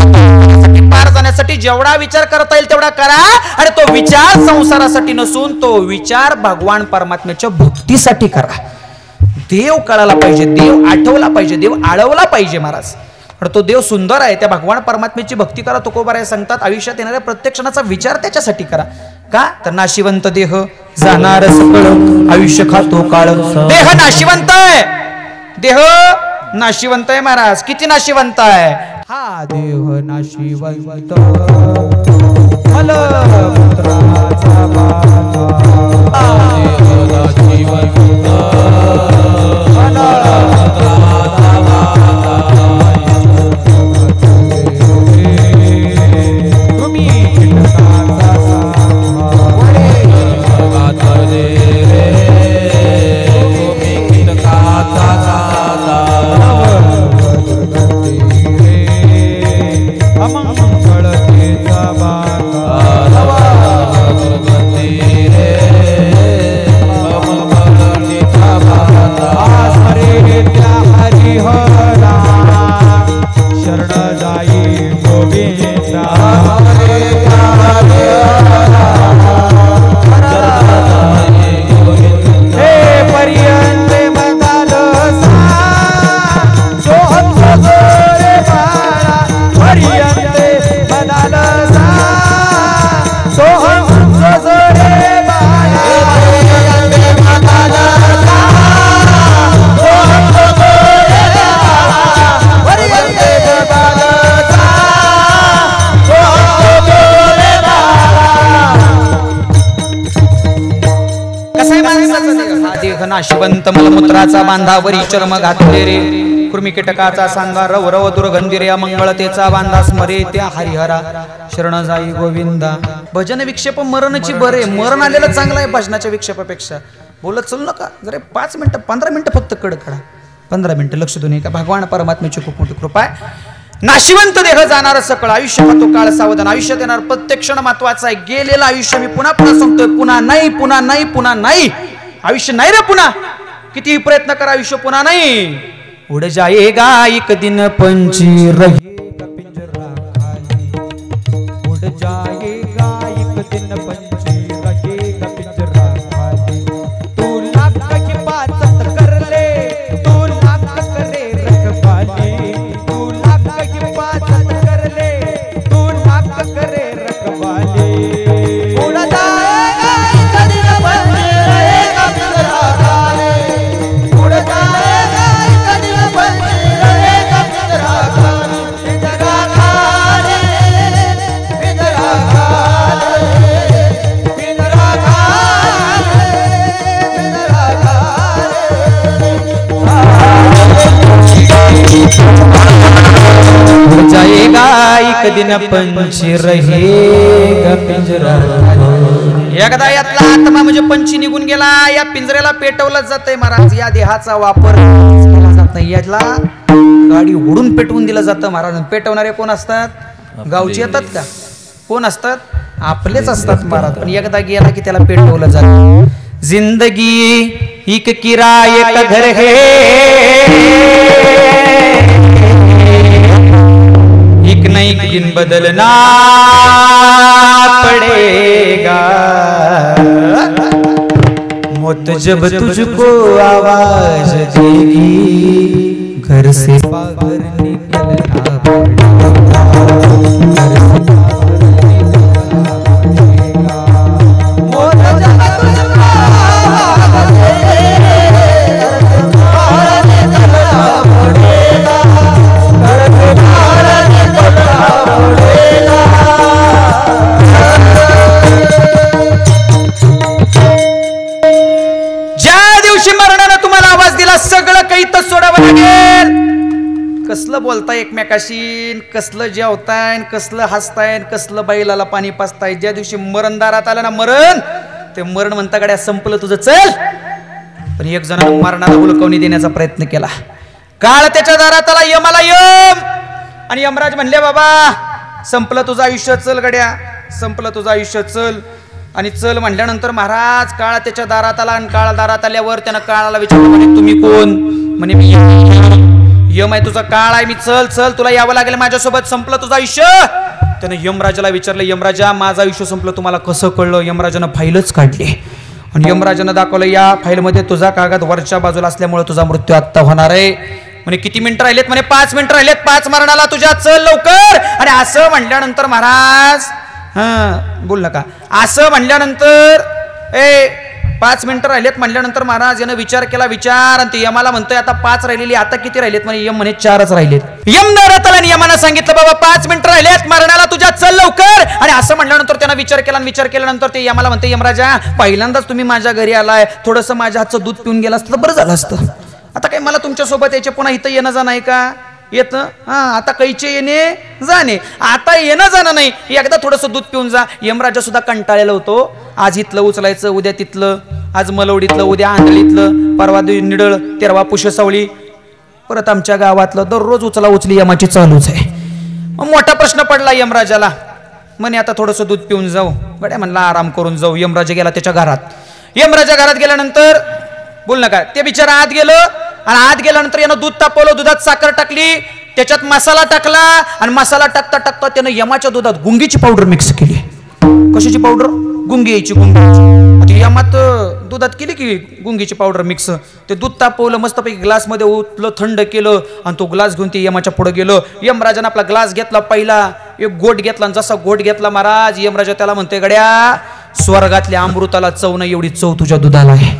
पार जाण्यासाठी जेवढा विचार करता येईल तेवढा करा आणि तो विचार संसारासाठी नसून तो विचार भगवान परमात्म्याच्या भक्तीसाठी करा देव कळाला पाहिजे देव आठवला पाहिजे देव आळवला पाहिजे महाराज तो देव सुंदर आहे त्या भगवान परमात्म्याची भक्ती करा तुकोबाराय सांगतात आयुष्यात येणाऱ्या प्रत्येक क्षणाचा विचार त्याच्यासाठी करा का तर नाशिवंत देह जाणार सकळ आयुष्य खातो काळ देह नाशिवंत आहे देह नाशिवंत आहे महाराज किती नाशिवंत आहे हा देह नाशिवंत मलमूत्राचा बाधा देह नाशिवंत नाशिवंत मलमूत्राचा बांधावरी चर्म घातले रे कृमी कीटकाचा सांगा रव रव दुर्गंधी रे मंगळतेचा बांधा स्मरे त्या हरिहरा शरण जाई गोविंदा भजन विक्षेप मरणची बरे मरण आलेलं चांगलं आहे भजनाच्या विक्षेपापेक्षा बोलत चलू नका जरा 5 मिनिटं 15 मिनिटं फक्त कडकडा 15 मिनिटं लक्ष देऊन का भगवान परमात्म्याची खूप मोठी कृपा आहे नाशिवंत देह जाणार सकळ आयुष्य खातो काळ सावधान आयुष्यात येणार प्रत्येक क्षण महत्वाचा आहे गेलेलं आयुष्य मी पुन्हा सांगतोय पुन्हा नाही पुन्हा नाही पुन्हा नाही आयुष्य नाही रे पुन्हा किती प्रयत्न करा आयुष्य पुन्हा नाही उड़ जाएगा एक दिन पंची रहेगा पिंजरा खाली उड़ जाएगा एक दिन पंची रहेगा पिंजरा खाली तू लाख हिफाजत कर ले तू लाख करे रखवाली तू लाख हिफाजत कर ले तू लाख करे रखवाली उड़ जाएगा एक दिन पंची रहेगा पिंजरा खाली उड़ जाएगा एक दिन पंची रहेगा पिंजरा खाली पिंजरा खाली पिंजरा खाली पिंजरा खाली पिंजरा जाएगा एक दिन पंछी रहेगा पिंजरा एकदा यातला आत्मा म्हणजे पंछी निघून गेला या पिंजऱ्याला पेटवलं जातंय महाराज या देहाचा वापर केला जात नाही यातला गाडी उडून पेटवून दिलं जातं महाराज पेटवणारे कोण असतात गावचे येतात का कोण असतात आपलेच असतात महाराज पण एकदा गेला की त्याला पेटवलं जातं जिंदगी एक किराए का घर है एक न एक दिन बदलना पड़ेगा मौत जब तुझको आवाज देगी घर से बाहर निकलना पड़ेगा कसलं बोलताय एकमेकाशी, कसलं जेवताय, कसलं हसताय, कसलं बैलाला पाणी पाचताय. ज्या दिवशी मरणदारात आलं ना मरण, ते मरण म्हणता गड्या संपलं तुझं चल. पण एक जणांना मरणाला हुलकवणी देण्याचा प्रयत्न केला. काळ त्याच्या दारात आला, यमाला यम. आणि यमराज म्हणले बाबा संपलं तुझं आयुष्य, चल गड्या संपलं तुझं आयुष्य चल. आणि चल म्हणल्यानंतर महाराज काळ त्याच्या दारात आला. आणि काळ दारात आल्यावर त्यानं काळाला विचारलं, म्हणे तुम्ही कोण? म्हणे मी यम आहे, तुझा काळ आहे. मी चल चल तुला यावं लागेल माझ्यासोबत, संपलं तुझं आयुष्य. त्यानं यमराजाला विचारलं, यमराजा माझं आयुष्य संपलं तुम्हाला कसं कळलं? यमराजानं फाईलच काढली आणि यमराजानं दाखवलं, या फाईलमध्ये तुझा कागद वरच्या बाजूला असल्यामुळे तुझा मृत्यू आत्ता होणार आहे. म्हणे किती मिनिटं राहिलेत? म्हणे 5 मिनिटं राहिलेत, 5 मरणाला तुझ्या, चल लवकर. आणि असं म्हणल्यानंतर महाराज बोल नका, असं म्हणल्यानंतर 5 मिनिटं राहिलेत म्हणल्यानंतर महाराज यानं विचार केला, विचार. आणि ते यमाला म्हणतोय आता 5 राहिलेली, आता किती राहिलेत? म्हणे यम म्हणे 4च राहिलेत. यमराजाला यमानं सांगितलं बाबा 5 मिनिटं राहिलेत मरणाला तुझ्या, चल लवकर. आणि असं म्हणल्यानंतर त्यानं विचार केला, विचार केल्यानंतर ते यमाला म्हणते, यमराजा पहिल्यांदाच तुम्ही माझ्या घरी आलाय, थोडंसं माझ्या हातचं दूध पिऊन गेला असतं तर बरं झालं असतं. आता काय मला तुमच्या सोबत यायचे, पुन्हा इथं येणं जाणं आहे का? येत आता कैचे येणे जाणे, आता येणं जाणं नाही, एकदा थोडंसं दूध पिऊन जा. यमराजा सुद्धा कंटाळलेला होतो. आज इथलं उचलायचं, उद्या तिथलं, आज मलवडीतलं, उद्या आंधळीतलं, परवा निडळ, तेरवा पुष्यसावळी, परत आमच्या गावातलं, दररोज उचला उचली यमाची चालूच आहे. मग मोठा प्रश्न पडला यमराजाला. म्हणे आता थोडंसं दूध पिऊन जाऊ. गड्या म्हणला आराम करून जाऊ. यमराजा गेला त्याच्या घरात. यमराजा घरात गेल्यानंतर बोल नका, ते बिचारा आत गेलं. आणि आत गेल्यानंतर यानं दूध तापवलं, दुधात साखर टाकली, त्याच्यात मसाला टाकला. आणि मसाला टाकता टाकता त्यानं यमाच्या दुधात गुंगीची पावडर मिक्स केली. कशाची पावडर? गुंगी यायची, गुंगी. यमात दुधात केली की गुंगीची पावडर मिक्स. ते दूध तापवलं मस्तपैकी, ग्लासमध्ये ओतलं, थंड केलं. आणि तो ग्लास घेऊन ते यमाच्या पुढे गेलं. यमराजानं आपला ग्लास घेतला, पहिला एक गोट घेतला. आणि जसा गोट घेतला महाराज, यमराजा त्याला म्हणते, गड्या स्वर्गातल्या अमृताला चव नाही एवढी चव तुझ्या दुधाला आहे.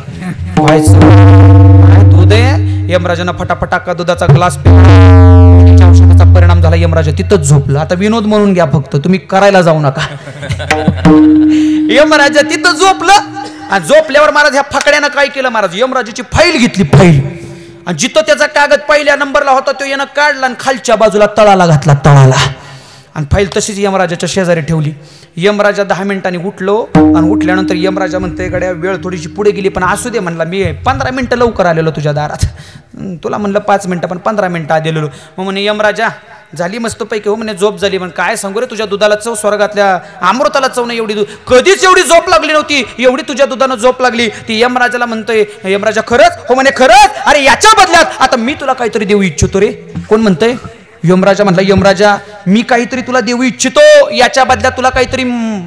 दूध आहे. यमराजानं फटाफटा का दुधाचा ग्लास पिला. औषधाचा परिणाम झाला. यमराजा तिथंच झोपलं. आता विनोद म्हणून घ्या फक्त, तुम्ही करायला जाऊ नका. यमराजा तिथं झोपलं. आणि झोपल्यावर महाराज ह्या फकड्यानं काय केलं, महाराज यमराजाची फाईल घेतली, फाईल. आणि जिथं त्याचा कागद पहिल्या नंबरला होता तो यानं काढला आणि खालच्या बाजूला तळाला घातला, तळाला. आणि फाईल तशीच यमराजाच्या शेजारी ठेवली. यमराजा 10 मिनिटांनी उठलो. आणि उठल्यानंतर यमराजा म्हणते, गड्या वेळ थोडीशी पुढे गेली पण असू दे म्हणला, मी 15 मिनिटं लवकर आलेलो तुझ्या दारात. तुला म्हणलं 5 मिनिटं पण 15 मिनिटं आलेलो. मग म्हणे यमराजा झाली मस्तपैकी, हो म्हणे झोप झाली. पण काय सांगू रे, तुझ्या दुधाला चव स्वर्गातल्या अमृताला चव नाही एवढी. कधीच एवढी झोप लागली नव्हती, एवढी तुझ्या दुधानं झोप लागली. ती यमराजाला म्हणतोय, यमराजा खरंच? हो म्हणे खरंच. अरे याच्या बदल्यात आता मी तुला काहीतरी देऊ इच्छितो रे. कोण म्हणतंय? यमराजा म्हणला, यमराजा मी काहीतरी तुला देऊ इच्छितो, याच्या बदल्यात तुला काहीतरी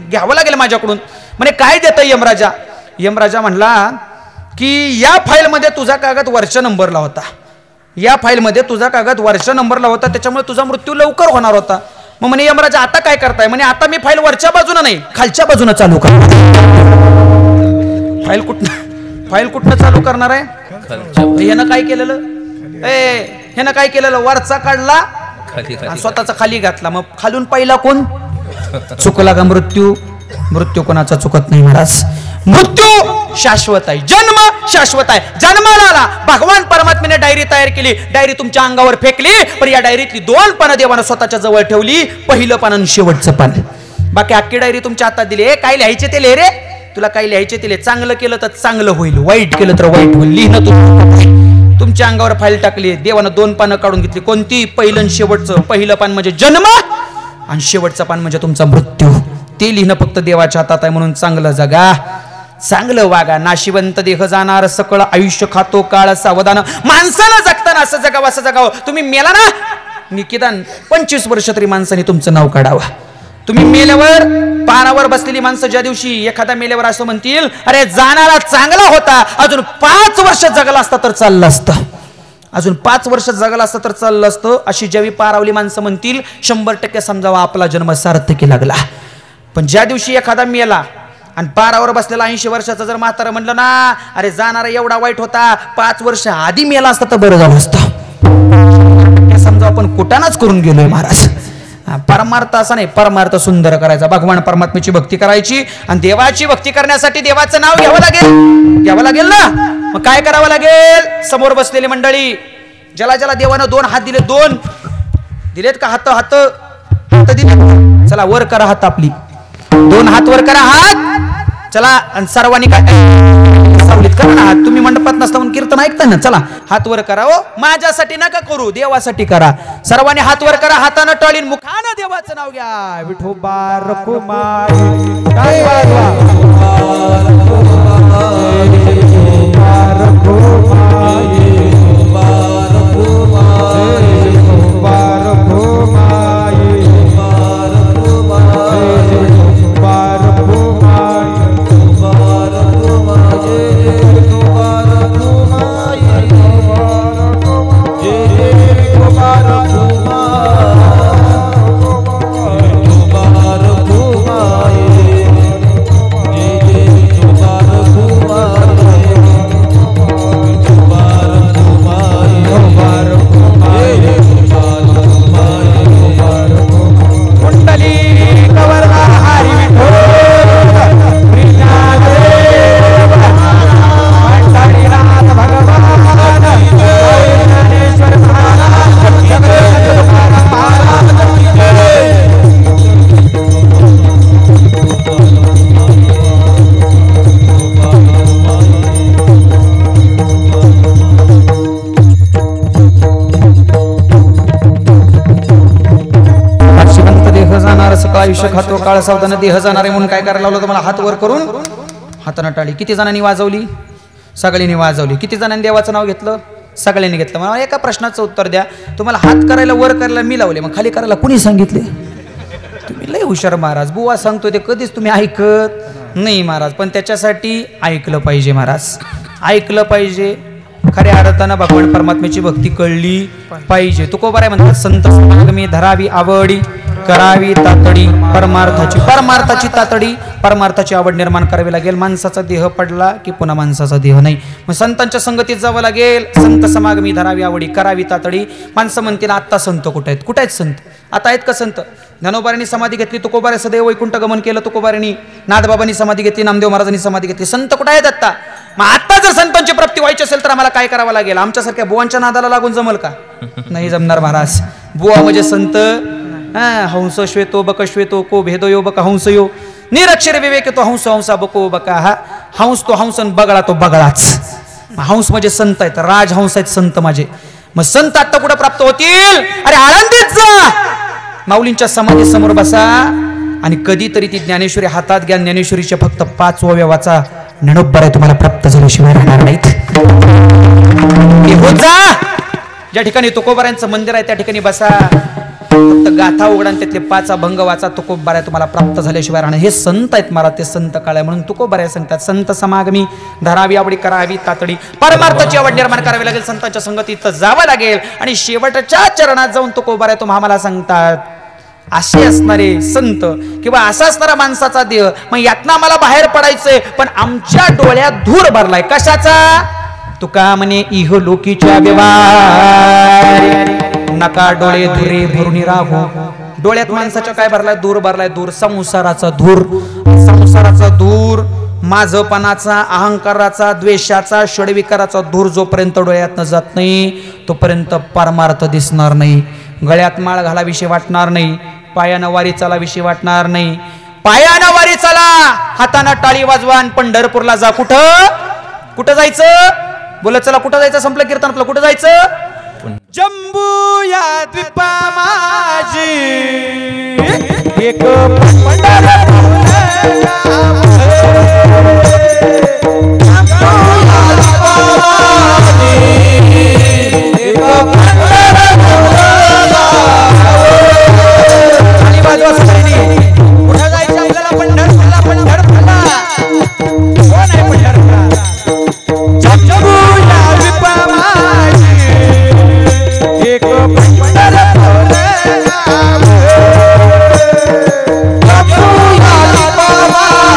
घ्यावं लागेल माझ्याकडून. म्हणे काय देतंय यमराजा? यमराजा म्हणला की या फाईलमध्ये तुझा कागद वरच्या नंबरला होता, या फाईलमध्ये तुझा कागद वरच्या नंबरला होता, त्याच्यामुळे तुझा मृत्यू लवकर होणार होता. मग म्हणे यमराजा आता काय करताय? म्हणे आता मी फाईल वरच्या बाजूनं नाही खालच्या बाजूनं चालू करणार. फाईल कुठनं चालू करणार आहे? ह्यानं काय केलेलं? ह्यानं काय केलेलं? वरचा काढला स्वतःचा खाली घातला. मग खालून पहिला कोण चुकला का? मृत्यू. मृत्यू कोणाचा चुकत नाही महाराज. मृत्यू शाश्वत आहे, जन्म शाश्वत आहे. जन्माला आला, भगवान परमात्म्याने डायरी तयार केली, डायरी तुमच्या अंगावर फेकली. पण या डायरीतली 2 पानं देवानं स्वतःच्या जवळ ठेवली, पहिलं पान आणि शेवटचं पान. बाकी अख्खी डायरी तुमच्या हातात दिली. काय लिहायचे ते लिह रे, तुला काय लिहायचे ते लिह. चांगलं केलं तर चांगलं होईल, वाईट केलं तर वाईट होईल. लिहिणं तुमच्या अंगावर फाईल टाकली. देवानं 2 पानं काढून घेतली. कोणती? पहिलं आणि शेवटचं. पहिलं पान म्हणजे जन्म आणि शेवटचं पान म्हणजे तुमचा मृत्यू. ते लिहिणं फक्त देवाच्या हातात आहे. म्हणून चांगलं जगा, चांगलं वागा. नाशिवंत देह जाणार, सकळ आयुष्य खातो काळ सावधान. माणसानं जगताना असं जगावं, असं जगावं. तुम्ही मेला ना, निकिदान 25 वर्ष तरी माणसाने तुमचं नाव काढावं. तुम्ही मेल्यावर पारावर बसलेली माणसं ज्या दिवशी एखादा मेल्यावर असं म्हणतील, अरे जाणारा चांगला होता, अजून 5 वर्ष जगला असता तर चाललं असतं, अजून 5 वर्ष जगला असतं तर चाललं असतं. अशी ज्यावेळी पारावली माणसं म्हणतील 100% समजावा आपला जन्म सार्थकी लागला. पण ज्या दिवशी एखादा मेला आणि पारावर बसलेला 80 वर्षाचा जर म्हातारा म्हणलं ना, अरे जाणारा एवढा वाईट होता, 5 वर्ष आधी मेला असता तर बरं झालं असतं, समजा आपण कुटाणाच करून गेलोय महाराज. परमार्थ असा नाही, परमार्थ सुंदर करायचा. भगवान परमात्म्याची भक्ती करायची. आणि देवाची भक्ती करण्यासाठी देवाचं नाव घ्यावं लागेल ना. मग काय करावं लागेल? समोर बसलेली मंडळी, ज्याला ज्याला देवानं 2 हात दिले, 2 दिलेत का हात हात हात दिले चला वर करा हात आपली 2 हात वर करा हात चला आणि सर्वांनी काय सावलीत करा ना हात तुम्ही मंडपात नसता म्हणून कीर्तन ऐकता ना चला हात वर करा ओ माझ्यासाठी नका करू देवासाठी करा सर्वांनी हात वर करा हातानं टाळीन मुखानं देवाचं नाव घ्या विठोबा रखुमाई काय आयुष्य खातो काळ सावधान देह जाणारे म्हणून काय करायला लावलं तुम्हाला हात वर करून हातानं टाळी किती जणांनी वाजवली सगळ्यांनी वाजवली किती जणांनी देवाचं नाव घेतलं सगळ्यांनी घेतलं मला एका प्रश्नाचं उत्तर द्या तुम्हाला हात करायला वर करायला मी लावले मग खाली करायला कुणी सांगितले तुम्ही लय हुशार महाराज बुवा सांगतो ते कधीच तुम्ही ऐकत नाही महाराज पण त्याच्यासाठी ऐकलं पाहिजे महाराज ऐकलं पाहिजे खऱ्या अर्थानं भगवान परमात्म्याची भक्ती कळली पाहिजे तुकोबाराय म्हणतात संत समागमी धरावी आवडी करावी तातडी परमार्थाची तातडी परमार्थाची आवड निर्माण करावी लागेल माणसाचा देह पडला की पुन्हा माणसाचा देह नाही मग संतांच्या संगतीत जावं लागेल संत समागमी धरावी आवडी करावी तातडी माणसं म्हणतील आत्ता संत कुठे आहेत संत आता आहेत का संत ज्ञानोबारांनी समाधी घेतली तुकोबारे सदैव वैकुंठ गमन केलं तुकोबारांनी नाथबाबांनी समाधी घेतली नामदेव महाराजांनी समाधी घेतली संत कुठे आहेत आता मग आता जर संतांची प्राप्ती व्हायची असेल तर आम्हाला काय करावं लागेल आमच्यासारख्या बुवांच्या नादाला लागून जमल का नाही जमणार महाराज बुवा म्हणजे संत हंस श्वेतो बक श्वेतो को भेदो यो बका हंस यो निरक्षर विवेक तो हंस हंसा बको बका हा हंस तो हंसन बगळा तो बगळाच हंस म्हणजे संत आहेत राजहंस आहेत संत माझे मग संत आता कुठे प्राप्त होतील अरे आनंदीत जा माऊलींच्या समाधी समोर बसा आणि कधीतरी ती ज्ञानेश्वरी हातात घ्या ज्ञानेश्वरीच्या फक्त 5 वाचा ज्ञानोबराय तुम्हाला प्राप्त झाल्याशिवाय राहणार नाहीत होत जा ज्या ठिकाणी तुकोबारायांचं मंदिर आहे त्या ठिकाणी बसा फक्त गाथा उघडा त्यातले 5 अभंग वाचा तुकोबाराय तुम्हाला प्राप्त झाल्याशिवाय राहणार हे संत आहेत महाराज ते संत काळ म्हणून तुकोबाराय सांगतात संत समागमी धरावी आवडी करावी तातडी परमार्थाची आवड निर्माण करावी लागेल संतांच्या संगतीत जावं लागेल आणि शेवटच्या चरणात जाऊन तुकोबाराय तुम्हाला सांगतात असे असणारे संत किंवा असा असणारा माणसाचा देह मग यातनं आम्हाला बाहेर पडायचंय पण आमच्या डोळ्यात धूर भरलाय कशाचा तुका म्हणे इह लोकीच्या व्यवहार नका डोळे धुरे भरून राहू डोळ्यात माणसाच्या काय भरलाय दूर संसाराचा धूर माझपणाचा अहंकाराचा द्वेषाचा षड्विकाराचा धूर जोपर्यंत डोळ्यातनं जात नाही तोपर्यंत परमार्थ दिसणार नाही गळ्यात माळ घालाविषयी वाटणार नाही पायानं वारी चालाविषयी वाटणार नाही पायानं वारी चला हातानं टाळी वाजवा आणि पंढरपूरला जा कुठं जायचं बोला चला कुठं जायचं संपलं कीर्तन आपलं कुठं जायचं जम्बू या द्वीपा माझी एक Baba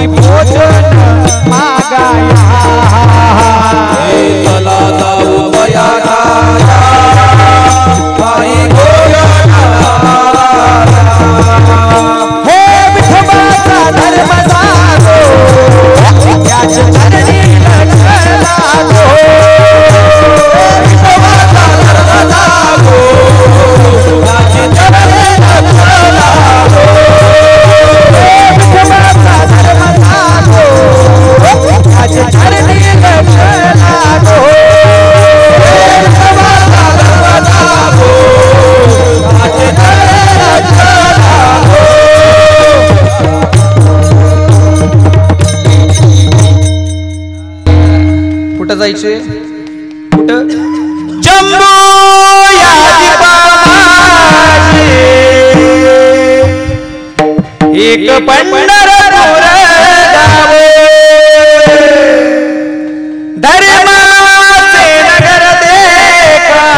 पायी भोजन मागाया चला जाऊ बया पायी भोजन हे विठोबाचा धर्म जागो त्याच चरणी लक्ष लागो विठोबाचा धर्म जागो त्याची चरणी लक्ष लागो विठोबाचा धर्म जागो त्याच चरणी लक्ष लागो विठोबाचा धर्म जागो त्याची चरणी लक्ष लागो कुठं जायचे कुठं जम्बो या दीपामागे एक पंढरपूर गाव धर्माचे नगर देखा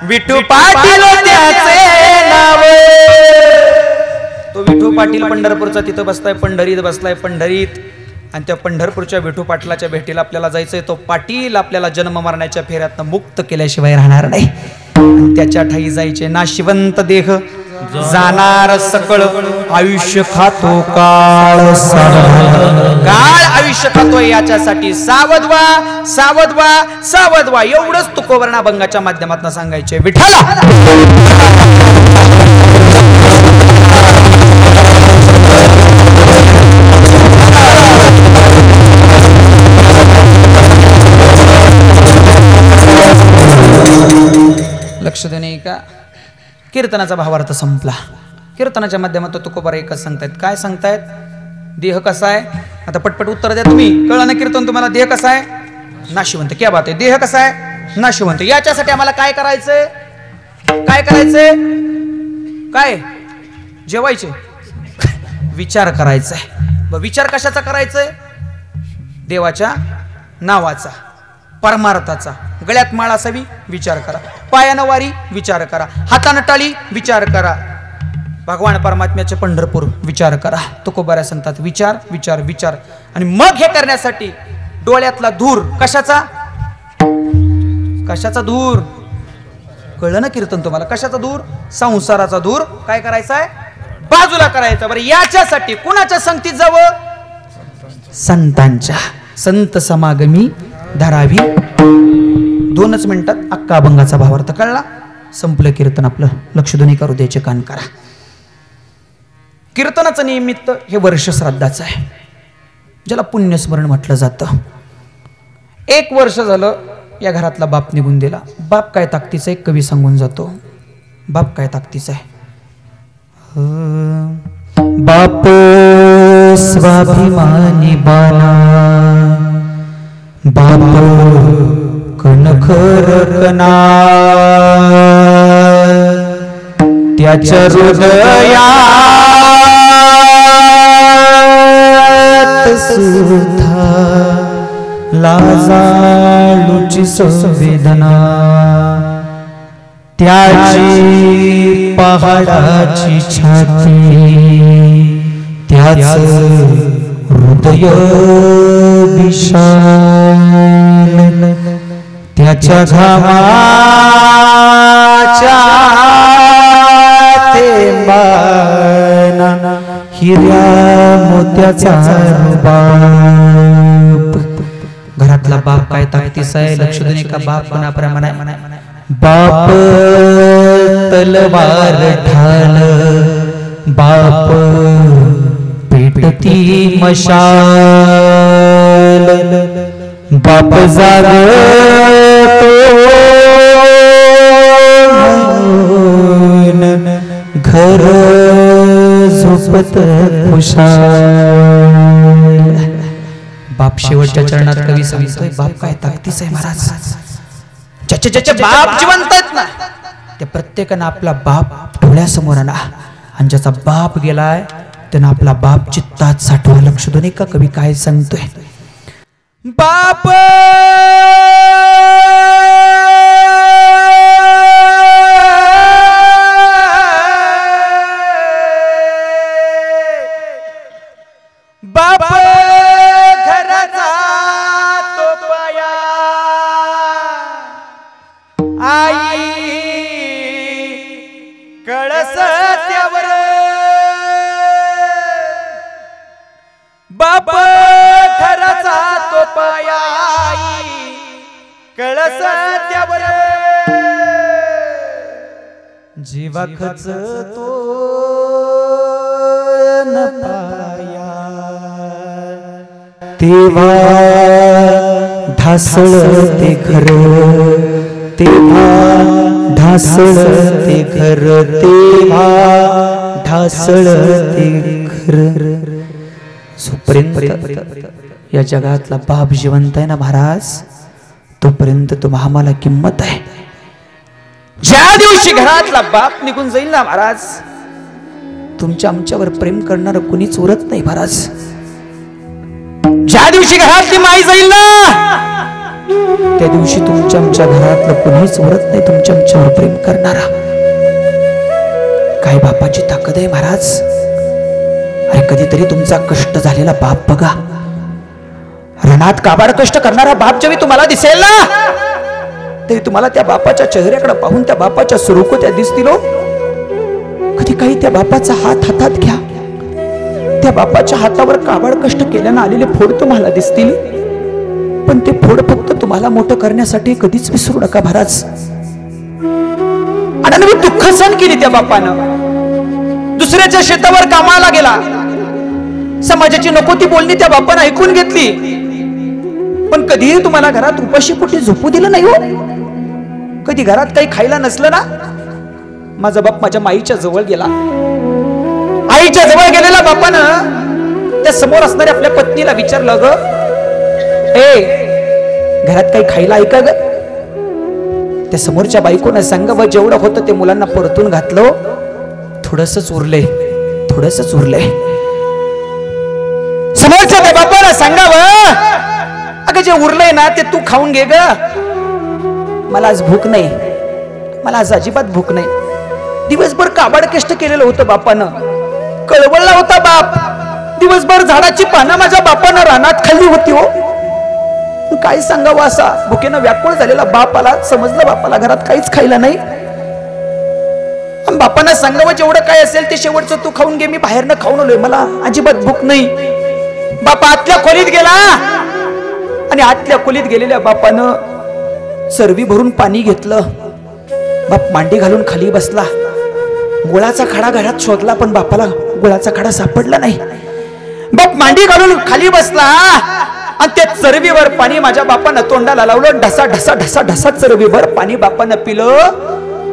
विठू पाटील त्याचे नाव तो विठू पाटील पंढरपूरचा तिथं बसलाय पंढरीत बसलाय पंढरीत आणि त्या पंढरपूरच्या विठू पाटलाच्या भेटीला आपल्याला जायचंय तो पाटील आपल्याला जन्म मरण्याच्या फेऱ्यातनं मुक्त केल्याशिवाय राहणार नाही आणि त्याच्या ठाई जायचे नाशिवंत देह जाणार सकळ आयुष्य खातो काळ काळ आयुष्य खातोय याच्यासाठी सावधवा सावधवा सावधवा एवढंच तुकोवर्णा भंगाच्या माध्यमातून सांगायचे विठ्ठला लक्ष देणे का कीर्तनाचा भावार्थ संपला कीर्तनाच्या माध्यमातून तुकोबार एकच सांगतायत काय सांगतायत देह कसा आहे आता पटपट उत्तर द्या तुम्ही कळलं ना कीर्तन तुम्हाला देह कसा आहे नाशिवंत क्या बात आहे देह कसा आहे नाशिवंत याच्यासाठी आम्हाला काय करायचंय काय करायचंय काय जेवायचे विचार करायचाय विचार कशाचा करायचाय देवाच्या नावाचा परमार्थाचा गळ्यात माळ असावी विचार करा पायानं वारी विचार करा हातानं टाळी विचार करा भगवान परमात्म्याचे पंढरपूर विचार करा तुकोबाऱ्या सांगतात विचार विचार विचार आणि मग हे करण्यासाठी डोळ्यातला धूर कशाचा कशाचा धूर कळलं ना कीर्तन तुम्हाला कशाचा धूर संसाराचा धूर काय करायचा आहे बाजूला करायचा बरं याच्यासाठी कुणाच्या संगतीत जावं संतांच्या संत समागमी धरावी 2च मिनिटात अक्का अभंगाचा भावार्थ कळला संपलं कीर्तन आपलं लक्षध्वनी करू द्यायचे कान करा कीर्तनाचं निमित्त हे वर्ष श्राद्धाचं आहे ज्याला पुण्यस्मरण म्हटलं जातं 1 वर्ष झालं या घरातला बाप निघून दिला बाप काय ताकदीचा आहे कवी सांगून जातो बाप काय ताकदीचा आहे बाप स्वाभिमानी बाना बाप कणखरकना त्याच्या हृदयात सुद्धा लाजाळूची संवेदना त्याची पहाडाची छाती त्याच हृदय विशाल त्याच्या घामाच्या थेंबाना हिऱ्या मोत्याचा बाप घरातला बाप काय ताकदीचा आहे लक्ष देणे का बाप कोणाप्रमाणे बाप तलवार ढाल बाप पेटती मशाल बाप जागतो घर झोपत खुशाल बाप शेवटच्या चरणात कवी सांगतोय बाप काय ताकदीचा आहे महाराज ज्याचे ज्याचे बाप जिवंत आहेत ना त्या प्रत्येकानं आपला बाप डोळ्यासमोर आणा आणि ज्याचा बाप गेलाय त्यानं आपला बाप चित्तात साठवा लक्ष दोन्ही का कवी काय सांगतोय बाप पायाई कळस त्यावर जीवा खच तो न पाया तेव्हा ढासळ ते घर तेव्हा ढासळ ते घर तेव्हा ढासळ ते घर. जोपर्यंत या जगातला बाप जिवंत आहे ना महाराज तोपर्यंत तुम्हा आम्हाला किंमत आहे. ज्या दिवशी घरातला बाप निघून जाईल ना महाराज तुमच्या आमच्यावर प्रेम करणार कुणीच उरत नाही महाराज. ज्या दिवशी घरातली माई जाईल ना त्या दिवशी तुमच्या आमच्या घरातलं कुणीच उरत नाही तुमच्या आमच्यावर प्रेम करणारा. काय बापाची ताकद आहे महाराज. अरे कधीतरी तुमचा कष्ट झालेला बाप बघा. रणात काबाड कष्ट करणारा बाप जेव्हा तुम्हाला दिसेल ना तरी तुम्हाला त्या बापाच्या चेहऱ्याकडे पाहून त्या बापाच्या सुरुकुत्या दिसतील. कधी काही त्या बापाचा हात हातात घ्या. त्या बापाच्या हातावर काबाड कष्ट केल्यानं आलेले फोड तुम्हाला दिसतील. पण ते फोड फक्त तुम्हाला मोठं करण्यासाठी कधीच विसरू नका महाराज. आणि दुःख सहन केली त्या बापानं. दुसऱ्याच्या शेतावर कामाला गेला. समाजाची नको ती बोलणी त्या बापानं ऐकून घेतली. पण कधीही तुम्हाला घरात उपाशी पोटी झोपू दिलं नाही हो. कधी घरात काही खायला नसलं ना माझा बाप माझ्या माईच्या जवळ गेला. आईच्या जवळ गेलेला बापानं त्या समोर असणाऱ्या आपल्या पत्नीला विचारलं ग घरात काही खायला आहे का ग. त्या समोरच्या बायकोनं सांगावं जेवढं होतं ते मुलांना परतून घातलं. थोडंसंच उरलंय थोडंसंच उरलंय. समोरच्या त्या बापाला सांगावं अगं जे उरलंय ना ते तू खाऊन घे ग. मला आज भूक नाही. मला आज अजिबात भूक नाही. दिवसभर काबाड कष्ट केलेलं होतं बापानं. कळवळला होता बाप. दिवसभर झाडाची पानं माझ्या बापानं रानात खाल्ली होती हो. काय सांगावं असा भुकेनं व्याकुळ झालेला बाप आला. समजलं बापाला घरात काहीच खायला नाही. बापानं सांगावं जेवढं काय असेल ते शेवटचं तू खाऊन घे. मी बाहेरनं खाऊन आलोय मला अजिबात भूक नाही. बाप आतल्या खोलीत गेला आणि आतल्या खोलीत गेलेल्या बापानं चरवी भरून पाणी घेतलं. बाप मांडी घालून खाली बसला. गुळाचा खडा घरात शोधला पण बापाला गुळाचा खडा सापडला नाही. बाप मांडी घालून खाली बसला आणि त्या चरवीवर पाणी माझ्या बापानं तोंडाला लावलं. ढसा ढसा ढसा ढसा चरवीवर पाणी बापानं पिलं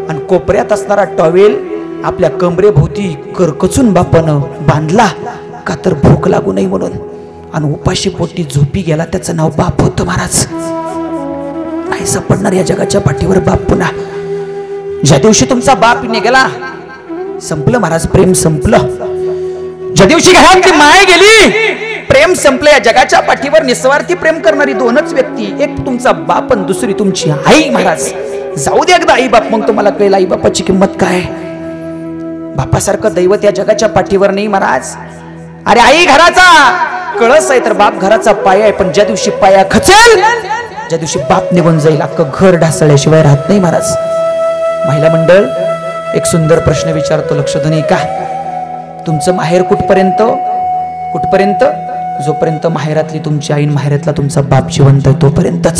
आणि कोपऱ्यात असणारा टॉवेल आपल्या कमरेभोवती करकचून बापानं बांधला का तर भूक लागू नये म्हणून. आणि उपाशी पोटी झोपी गेला. त्याचं नाव बाप होतं महाराज. नाही सापडणार या जगाच्या पाठीवर बाप पुन्हा. ज्या दिवशी तुमचा बाप निघाला संपलं महाराज. प्रेम संपलं. ज्या दिवशी घरातली माय गेली प्रेम संपलं. या जगाच्या पाठीवर निस्वार्थी प्रेम करणारी दोनच व्यक्ती. एक तुमचा बाप आणि दुसरी तुमची आई महाराज. जाऊ दे एकदा आई बाप मग तुम्हाला कळेल आई बापाची किंमत काय. बापासारखं दैवत या जगाच्या पाठीवर नाही महाराज. अरे आई घराचा कळस आहे तर बाप घराचा पाया आहे. पण ज्या दिवशी पाया खचेल ज्या दिवशी बाप निघून जाईल अख्खं घर ढासळल्याशिवाय राहत नाही महाराज. महिला मंडळ एक सुंदर प्रश्न विचारतो लक्ष देऊन का. तुमचं माहेर कुठपर्यंत कुठपर्यंत. जोपर्यंत माहेरातली तुमची आई माहेरातला तुमचा बाप जिवंत आहे तोपर्यंतच.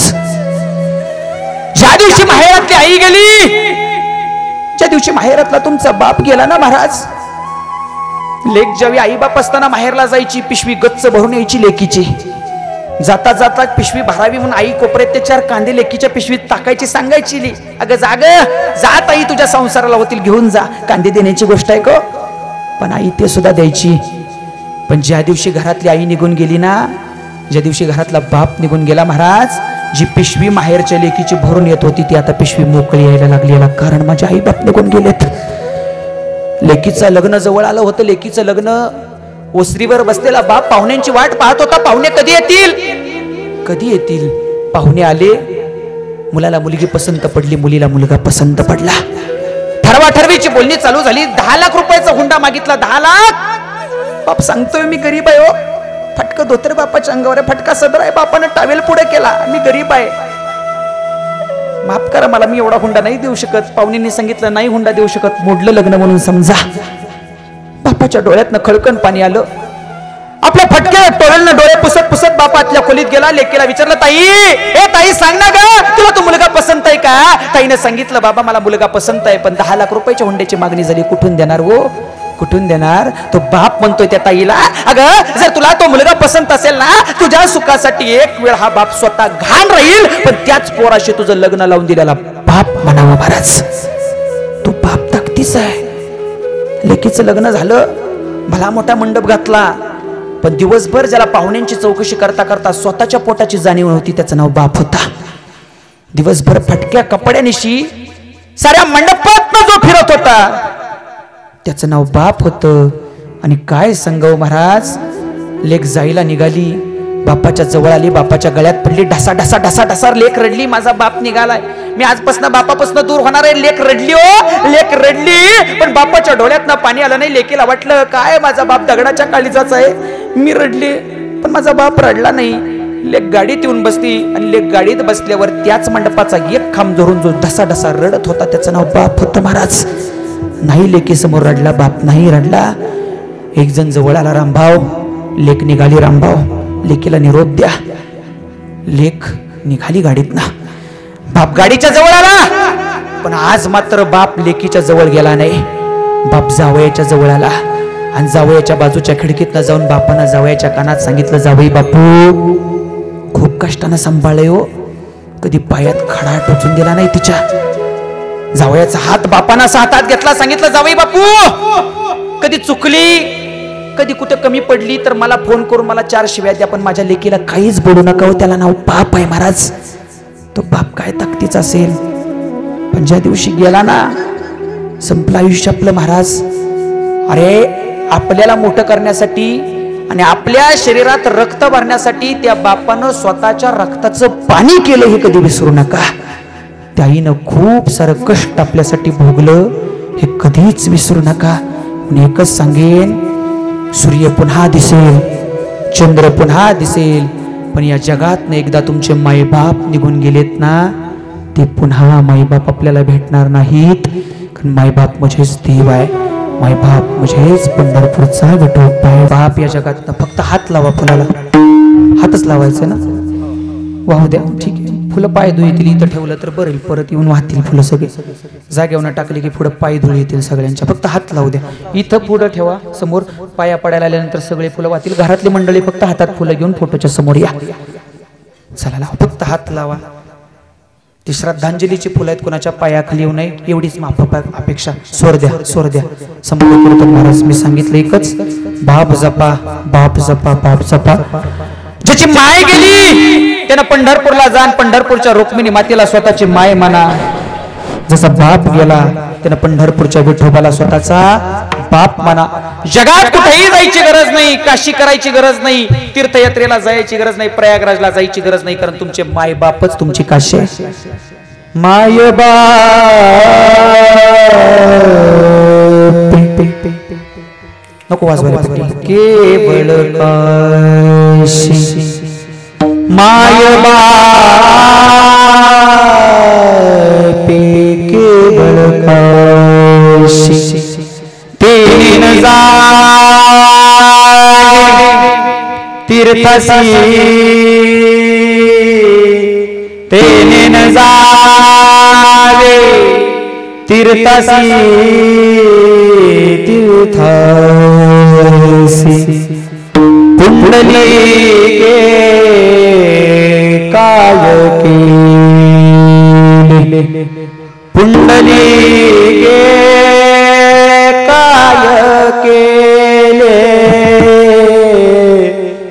ज्या दिवशी माहेरातली आई गेली ज्या दिवशी माहेरातला तुमचा बाप गेला ना महाराज. लेक ज्यावेळी आई बाप असताना माहेरला जायची पिशवी गच्च भरून यायची लेकीची. जाता जाता पिशवी भरावी म्हणून आई कोपऱ्यात ते 4 कांदे लेकीच्या पिशवीत टाकायची सांगायची. अगं जाग जात आई तुझ्या संसाराला होतील घेऊन जा. कांदे देण्याची गोष्ट आहे का. पण आई ते सुद्धा द्यायची. पण ज्या दिवशी घरातली आई निघून गेली ना ज्या दिवशी घरातला बाप निघून गेला महाराज जी पिशवी माहेरच्या लेकीची भरून येत होती ती आता पिशवी मोकळी यायला लागली. याला कारण माझे आई बाप निघून गेलेत. लेकीचं लग्न जवळ आलं होतं. लेकीचं लग्न ओसरीवर बसलेला बाप पाहुण्यांची वाट पाहत होता. पाहुणे कधी येतील कधी येतील. पाहुणे आले. मुलाला मुलगी पसंत पडली. मुलीला मुलगा पसंत पडला. ठरवाठरवीची बोलणी चालू झाली. 10 लाख रुपयाचा हुंडा मागितला. 10 लाख. बाप सांगतोय मी गरीब आहे हो. फटकं धोतर बापाच्या अंगावर आहे. फटका सदर आहे. बापानं टावेल पुढे केला. मी गरीब आहे माफ करा मला मी एवढा हुंडा नाही देऊ शकत. पाहुण्यांनी सांगितलं नाही हुंडा देऊ शकत. मोडलं लग्न म्हणून समजा. बापाच्या डोळ्यातनं खळकण पाणी आलं. आपल्या फटक्या टोळ्यांना डोळे पुसत पुसत बापा आतल्या खोलीत गेला. लेकीला विचारलं, ताई ए ताई सांग ना ग, तुला तो मुलगा पसंत आहे का? ताईने सांगितलं, बाबा मला मुलगा पसंत आहे, पण 10 लाख रुपयाच्या हुंड्याची मागणी झाली. कुठून देणार हो, कुठून देणार? तो बाप म्हणतोय त्या ताईला, अगं जर तुला तो मुलगा पसंत असेल ना, तुझ्या सुखासाठी एक वेळ हा बाप स्वतः घाण राहील, पण त्याच पोराशी तुझं लग्न लावून दिलेला बाप म्हणावा महाराज. तो बाप ताकदीचा आहे. लेकीचं लग्न झालं, भला मोठा मंडप घातला, पण दिवसभर ज्याला पाहुण्यांची चौकशी करता करता स्वतःच्या पोटाची जाणीव नव्हती, त्याचं नाव बाप होता. दिवसभर फटक्या कपड्यानिशी साऱ्या मंडपात जो फिरत होता, त्याचं नाव बाप होतं. आणि काय सांगावं महाराज, लेक जायला निघाली, बापाच्या जवळ आली, बापाच्या गळ्यात पडली, ढसा ढसा ढसा ढसा. लेक रडली, माझा बाप निघालाय, मी आजपासून बापापासून दूर होणार आहे. लेक रडली, हो लेक रडली, पण बापाच्या डोळ्यातनं पाणी आलं नाही. लेकीला वाटलं काय माझा बाप दगडाच्या काळीचाच आहे, मी रडले पण माझा बाप रडला नाही. लेक गाडीत येऊन बसली, आणि लेक गाडीत बसल्यावर त्याच मंडपाचा एक खांब धरून जो ढसा ढसा रडत होता, त्याचं नाव बाप होतं महाराज. नाही लेकी समोर रडला, बाप नाही रडला. एक जण जवळ आला, रामभाव. लेक निघाली, रामभाव लेकीला निरोप द्या. लेक निघाली गाडीत ना, बाप गाडीच्या जवळ आला, पण आज मात्र बाप लेकीच्या जवळ गेला नाही. बाप जावयाच्या जवळ आला, आणि जावयाच्या बाजूच्या खिडकीतनं जाऊन बापानं जावयाच्या कानात सांगितलं, जावई बापू खूप कष्टानं सांभाळले हो, कधी पायात खडा टोचून दिला नाही तिच्या. जावयाचा हात बापानं असा हातात घेतला, सांगितलं, जावई बापू कधी चुकली, कधी कुठे कमी पडली तर मला फोन करून मला 4 शिव्या द्या, पण माझ्या लेकीला काहीच बोलू नका, त्याला नाव बाप आहे महाराज. तो बाप काय ताकदीचा असेल, पण ज्या दिवशी गेला ना, संपलं आयुष्य आपलं महाराज. अरे आपल्याला मोठं करण्यासाठी आणि आपल्या शरीरात रक्त भरण्यासाठी त्या बापानं स्वतःच्या रक्ताचं पाणी केलं, हे कधी विसरू नका. त्या आईनं खूप सारं कष्ट आपल्यासाठी भोगलं, हे कधीच विसरू नका. आणि एकच सांगेन, सूर्य पुन्हा दिसेल, चंद्र पुन्हा दिसेल, पण या जगात एकदा तुमचे मायबाप निघून गेलेत ना, ते पुन्हा मायबाप आपल्याला भेटणार नाहीत. कारण मायबाप म्हणजेच देव आहे, मायबाप म्हणजेच पंढरपूरचा विठोबा आहे. बाप या जगात फक्त हात लावा फुलाला, हातच लावायचं ना, वाहू द्या, ठीक आहे. फुलं पाय धुळ येतील, इथं ठेवलं तर बरेल, परत येऊन वाहतील फुलं सगळे. जागेवर टाकली की पुढे पाय धुळ येतील सगळ्यांच्या, फक्त हात लावू द्या. इथं पुढं ठेवा समोर, पाया पडायला आल्यानंतर सगळे फुलं वाहतील. घरातली मंडळी फक्त हातात फुलं घेऊन फोटोच्या समोर या. चला लावा, फक्त हात लावा. ती श्रद्धांजलीची फुलं आहेत, कोणाच्या पायाखाली येऊ नये एवढीच माफ अपेक्षा. स्वर द्या, स्वर द्या. संपूर्ण कीर्तन महाराज मी सांगितलं एकच, बाप जपा, बाप जपा, बाप जपा. ज्याची माय गेली त्यानं पंढरपूरला जाण, पंढरपूरच्या रुक्मिणी मातेला स्वतःची माय म्हणा. जसा बाप गेला त्यानं पंढरपूरच्या विठोबाला स्वतःचा बाप म्हणा. जगात कुठेही जायची गरज नाही, काशी करायची गरज नाही, तीर्थयात्रेला जायची गरज नाही, प्रयागराजला जायची गरज नाही, कारण तुमचे माय बापच तुमची काशी आहे. माय बाप नको वाजवायला, केवळ काशी माय बाप केवळ काशी. तेने न जावे तीर्थासी, तेने न जावे तीर्थासी, तीर्थासी. पुंडलिके काय केले, पुंडलिके काय केले,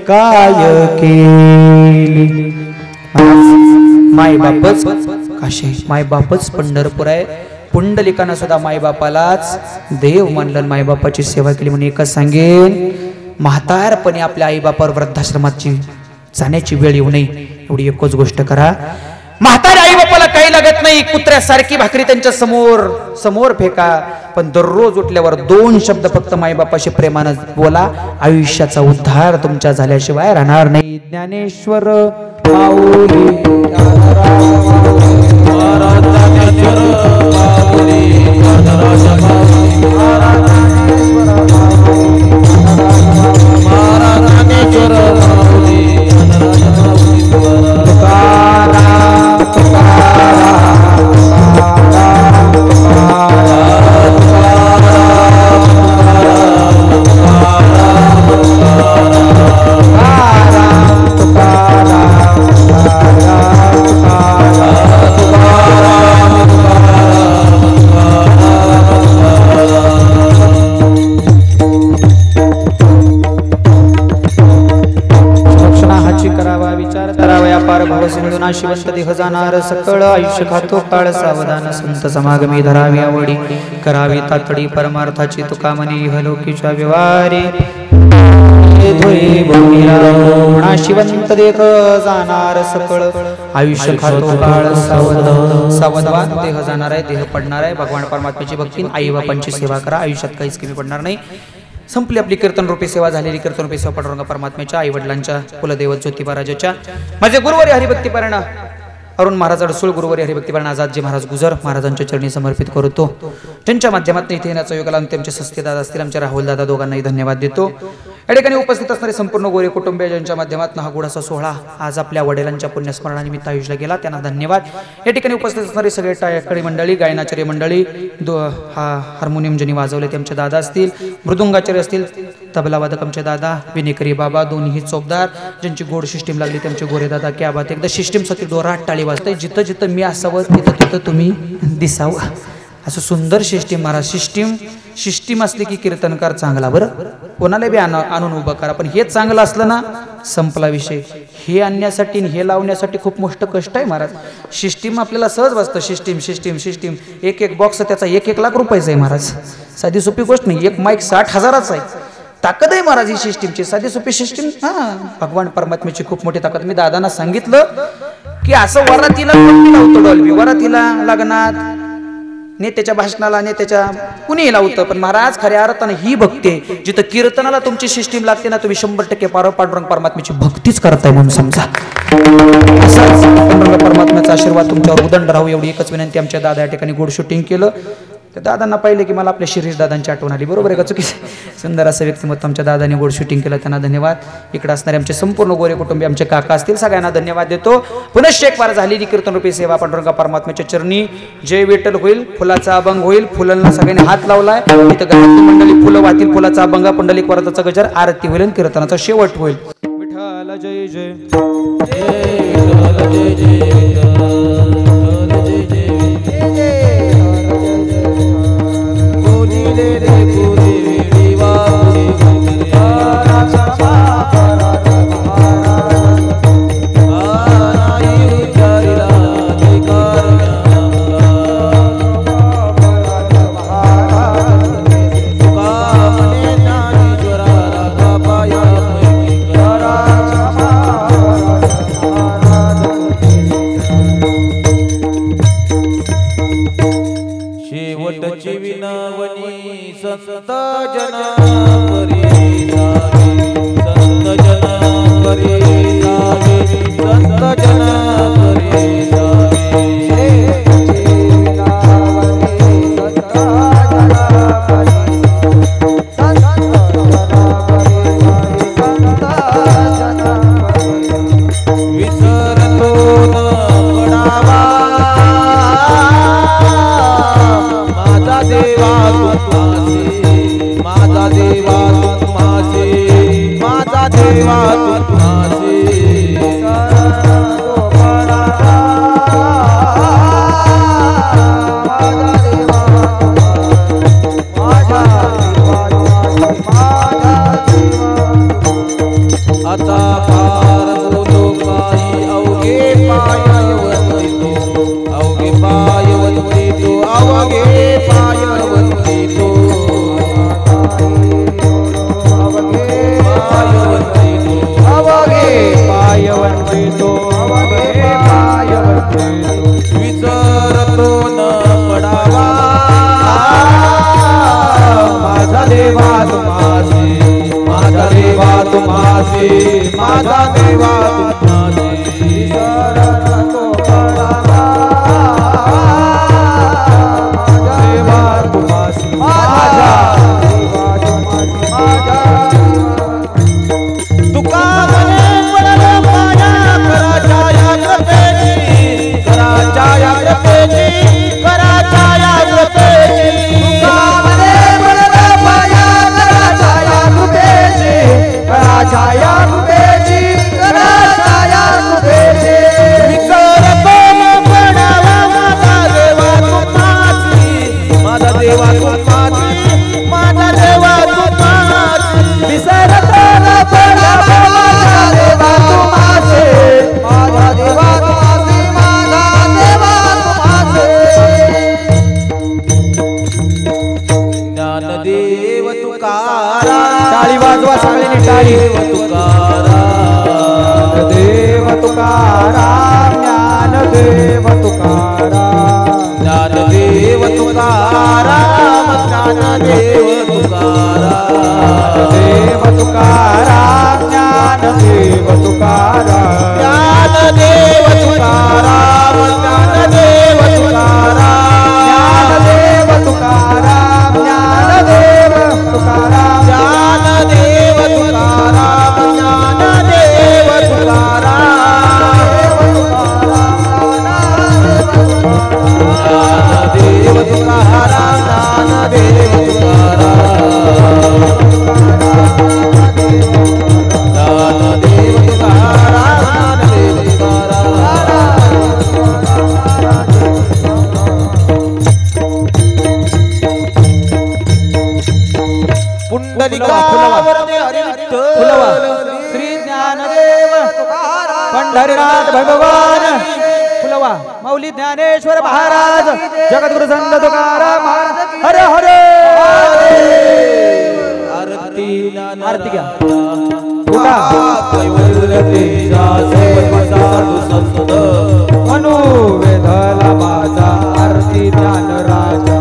काय केले. माय बापच काशी, माय बापच पंढरपूर आहे. पुंडलिकानं सुद्धा मायबापालाच देव मानलं, मायबापाची सेवा केली. म्हणून एकच सांगेन, म्हातारपणे आपल्या आईबापावर वृद्धाश्रमाची जाण्याची वेळ येऊ नये, एवढी एकच गोष्ट करा. म्हाताऱ्या आई बापाला काही लागत नाही, कुत्र्यासारखी भाकरी त्यांच्या समोर समोर फेका, पण दररोज उठल्यावर 2 शब्द फक्त मायबापाशी प्रेमानं बोला. आयुष्याचा उद्धार तुमच्या झाल्याशिवाय राहणार नाही. ज्ञानेश्वर माऊली महाराज अपार भाव सिंधू नाशिवंत देह जाणार सकळ आयुष्य खातो काळ सावधान संत समागमी धरावी आवडी करावी तातडी परमार्थाची तुका मनी इहलोकीच्या व्यवहारी नाशिवंत देह जाणार सकळ आयुष्य खातो काळ सावधान देह जाणार आहे देह पडणार आहे भगवान परमात्म्याची भक्ती आई बापांची सेवा करा आयुष्यात काहीच कमी पडणार नाही संपली आपली कीर्तन रूपी सेवा झालेली कीर्तन रूपी सेवा पांडुरंग परमात्म्याच्या आई वडिलांच्या कुलदैवत ज्योतिबा राजाच्या माझे गुरुवारी हरिभक्तीपरायण अरुण महाराज अडसूळ गुरुवारी हरिभक्तीपरायण आजादजी महाराज गुजर महाराजांच्या चरणी समर्पित करतो त्यांच्या माध्यमातून इथे येण्याचा योगाला आमचे सस्ते दादा असतील आमच्या राहुल दादा दोघांनाही धन्यवाद देतो या ठिकाणी उपस्थित असणारे संपूर्ण गोरे कुटुंबीय ज्यांच्या माध्यमातून हा गुढाचा सोहळा आज आपल्या वडिलांच्या पुण्यस्मरणानिमित्त आयुष्याला गेला त्यांना धन्यवाद या ठिकाणी उपस्थित असणारे सगळे टाळकडी मंडळी गायनाचार्य मंडळी हार्मोनियम ज्यांनी वाजवले ते आमचे दादा असतील मृदुंगाचार्य असतील तबलावादक आमचे दादा विनेकरी बाबा दोन्ही चौकदार ज्यांची गोड सिस्टीम लागली त्यांचे गोरे दादा क्या बात एकदा सिस्टीमसाठी डोरात टाळी वाजते जिथं जिथं मी असावं तिथं तिथं तुम्ही दिसावं असं सुंदर सिस्टीम महाराज सिस्टीम असली की कीर्तनकार चांगला बरं कोणाला बी आणून उभं करा पण हे चांगलं असलं ना संपला विषय हे आणण्यासाठी हे लावण्यासाठी खूप मोठं कष्ट आहे महाराज सिस्टीम आपल्याला सहज वाजतं सिस्टीम एक बॉक्स त्याचा 1 लाख रुपयाचा आहे महाराज साधी सोपी गोष्ट नाही एक माईक 60,000चा आहे ताकद आहे महाराज ही सिस्टीमची साधी सोपी सिस्टीम भगवान परमात्म्याची खूप मोठी ताकद मी दादांना सांगितलं की असं वरातीला लावतो डॉल्बी वरातीला लग्नात नेत्याच्या भाषणाला नेत्याच्या कुणीही लावतं पण महाराज खऱ्या अर्थानं ही भक्ती आहे जिथं कीर्तनाला तुमची सिस्टीम लागते ना तुम्ही 100% पांडुरंग परमात्म्याची भक्तीच करताय म्हणून समजा पांडुरंग परमात्म्याचा आशीर्वाद तुमच्यावर उदंड राहू एवढी एकच विनंती आमच्या दादा या ठिकाणी गोड शूटिंग केलं तर दादांना पाहिले की मला आपल्या शिरीष दादांची आठवण आली बरोबर आहे का चुकी सुंदर असं व्यक्तिमत्व आमच्या दादांनी गोड शूटिंग केलं त्यांना धन्यवाद इकडे असणारे आमचे संपूर्ण गोरे कुटुंबी आमचे काका असतील सगळ्यांना धन्यवाद देतो पुनश्च एक वार झालेली कीर्तनरूपी सेवा पांडुरंग परमात्म्याच्या चरणी जय विठ्ठल होईल फुलाचा अभंग होईल फुलांना सगळ्यांनी हात लावलाय इथं घरातली मंडळी फुलं वाहतील फुलाचा अभंग पुंडलिक वरदाचा गजर आरती होईल कीर्तनाचा शेवट होईल विठ्ठल जय जय जय जय छाया देव तुकाराम देव तुकाराम ज्ञानदेव तुकाराम ज्ञानदेव तुकाराम ज्ञानदेव तुकाराम देव तुकाराम ज्ञानदेव तुकाराम ज्ञानदेव तुकाराम ज्ञानदेव तुकाराम ज्ञानदेव तुकाराम ज्ञानदेव तुकाराम ज्ञानदेव तुकाराम ज्ञानदेव ज्ञानदेव तुकाराम ज्ञानदेव ज्ञानदेव तुकाराम पुंडलिकावरती हरिविठ्ठल श्री ज्ञानदेव पंढरीनाथ भगवान फुलवा माऊली ज्ञानेश्वर महाराज जगद्गुरु संत तुकाराम महाराज हरे हरे आरती आरती घ्या तुका कैवल्य तेजा सेवा साधू संत मनु वेधला माझा आरती ज्ञान राजा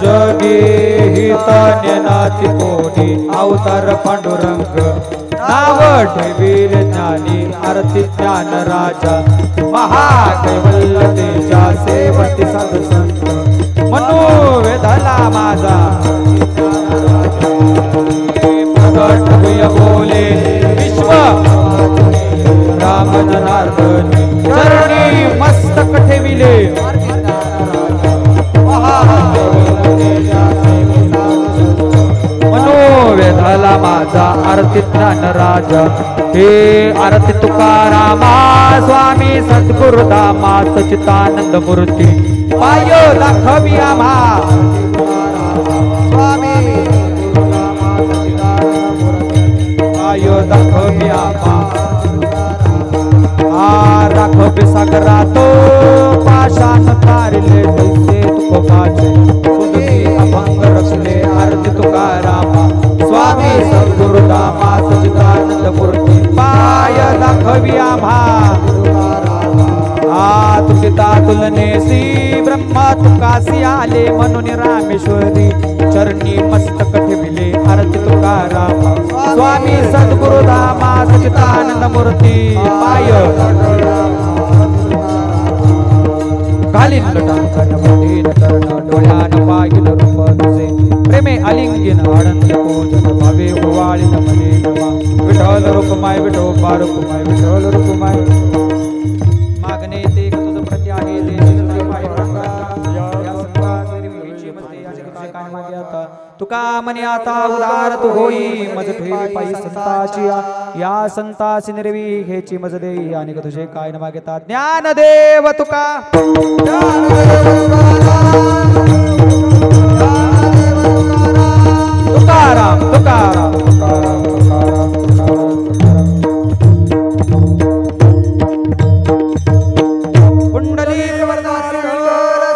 जगी हित ज्ञानाची कोणी अवतार पांडुरंग नाव ठेवीर ज्ञानी आरती ज्ञान राजा महाकैवल्य तेजा सेवती साधू संत मनु वेधला माझा प्रगट हुय बोले विश्व राम जनार्दन चरणी मस्तक ठेविले मनोवेधाला माझा आरती ज्ञान राजा हे आरती तुकारामा स्वामी सद्गुरुधामा सच्चिदानंद मूर्ती पाय दाखवी आम्हा स्वामी पाय दाखवी आम्हा राखबे सागरातो पाशान तारले तैसे तुकोबाचे तुझी अभंग रचले आरती तुकारामा स्वामी सद्गुरुधामा सच्चिदानंद मूर्ती पाय दाखवी आम्हा तुकिता तुलनेसी ब्रह्मा तुकासी आले म्हणून रामेश्वरी चरणी मस्तक ठेविले आरती तुकारामा स्वामी सद्गुरुधामा सच्चिदानंद मूर्ती पाय घालीन लटांकन कर्ण डोळ्यान पाहिल रूप तुझे प्रेमे आलिंगन आनंद पूजन भावे ओवाळीन मने नमा विठ्ठल रुक्माय विठोबा रुक्माय विठ्ठल रुक्माय मागणे ते तुझ प्रति आहे ते श्री पाय या संतांची विची मते या जगते काय मागे आता तुका मने आता उदार तू होई मज ठेवी पायी संताची या संतासी निर्वी हेची मज देई आणि तुझे काय न मागेता ज्ञानदेव तुका तुकाराम तुकाराम तुकाराम तुकाराम पुंडली वरदान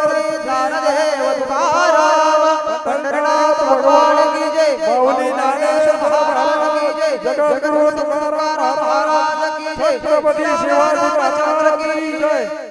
श्री ज्ञानदेव तुकाराम पंढरीनाथ भगवान की जय माऊली ज्ञानेश्वर महाराज की जय जगद्गुरु तुकाराम महाराज की जय छत्रपती शिवाजी महाराज की जय।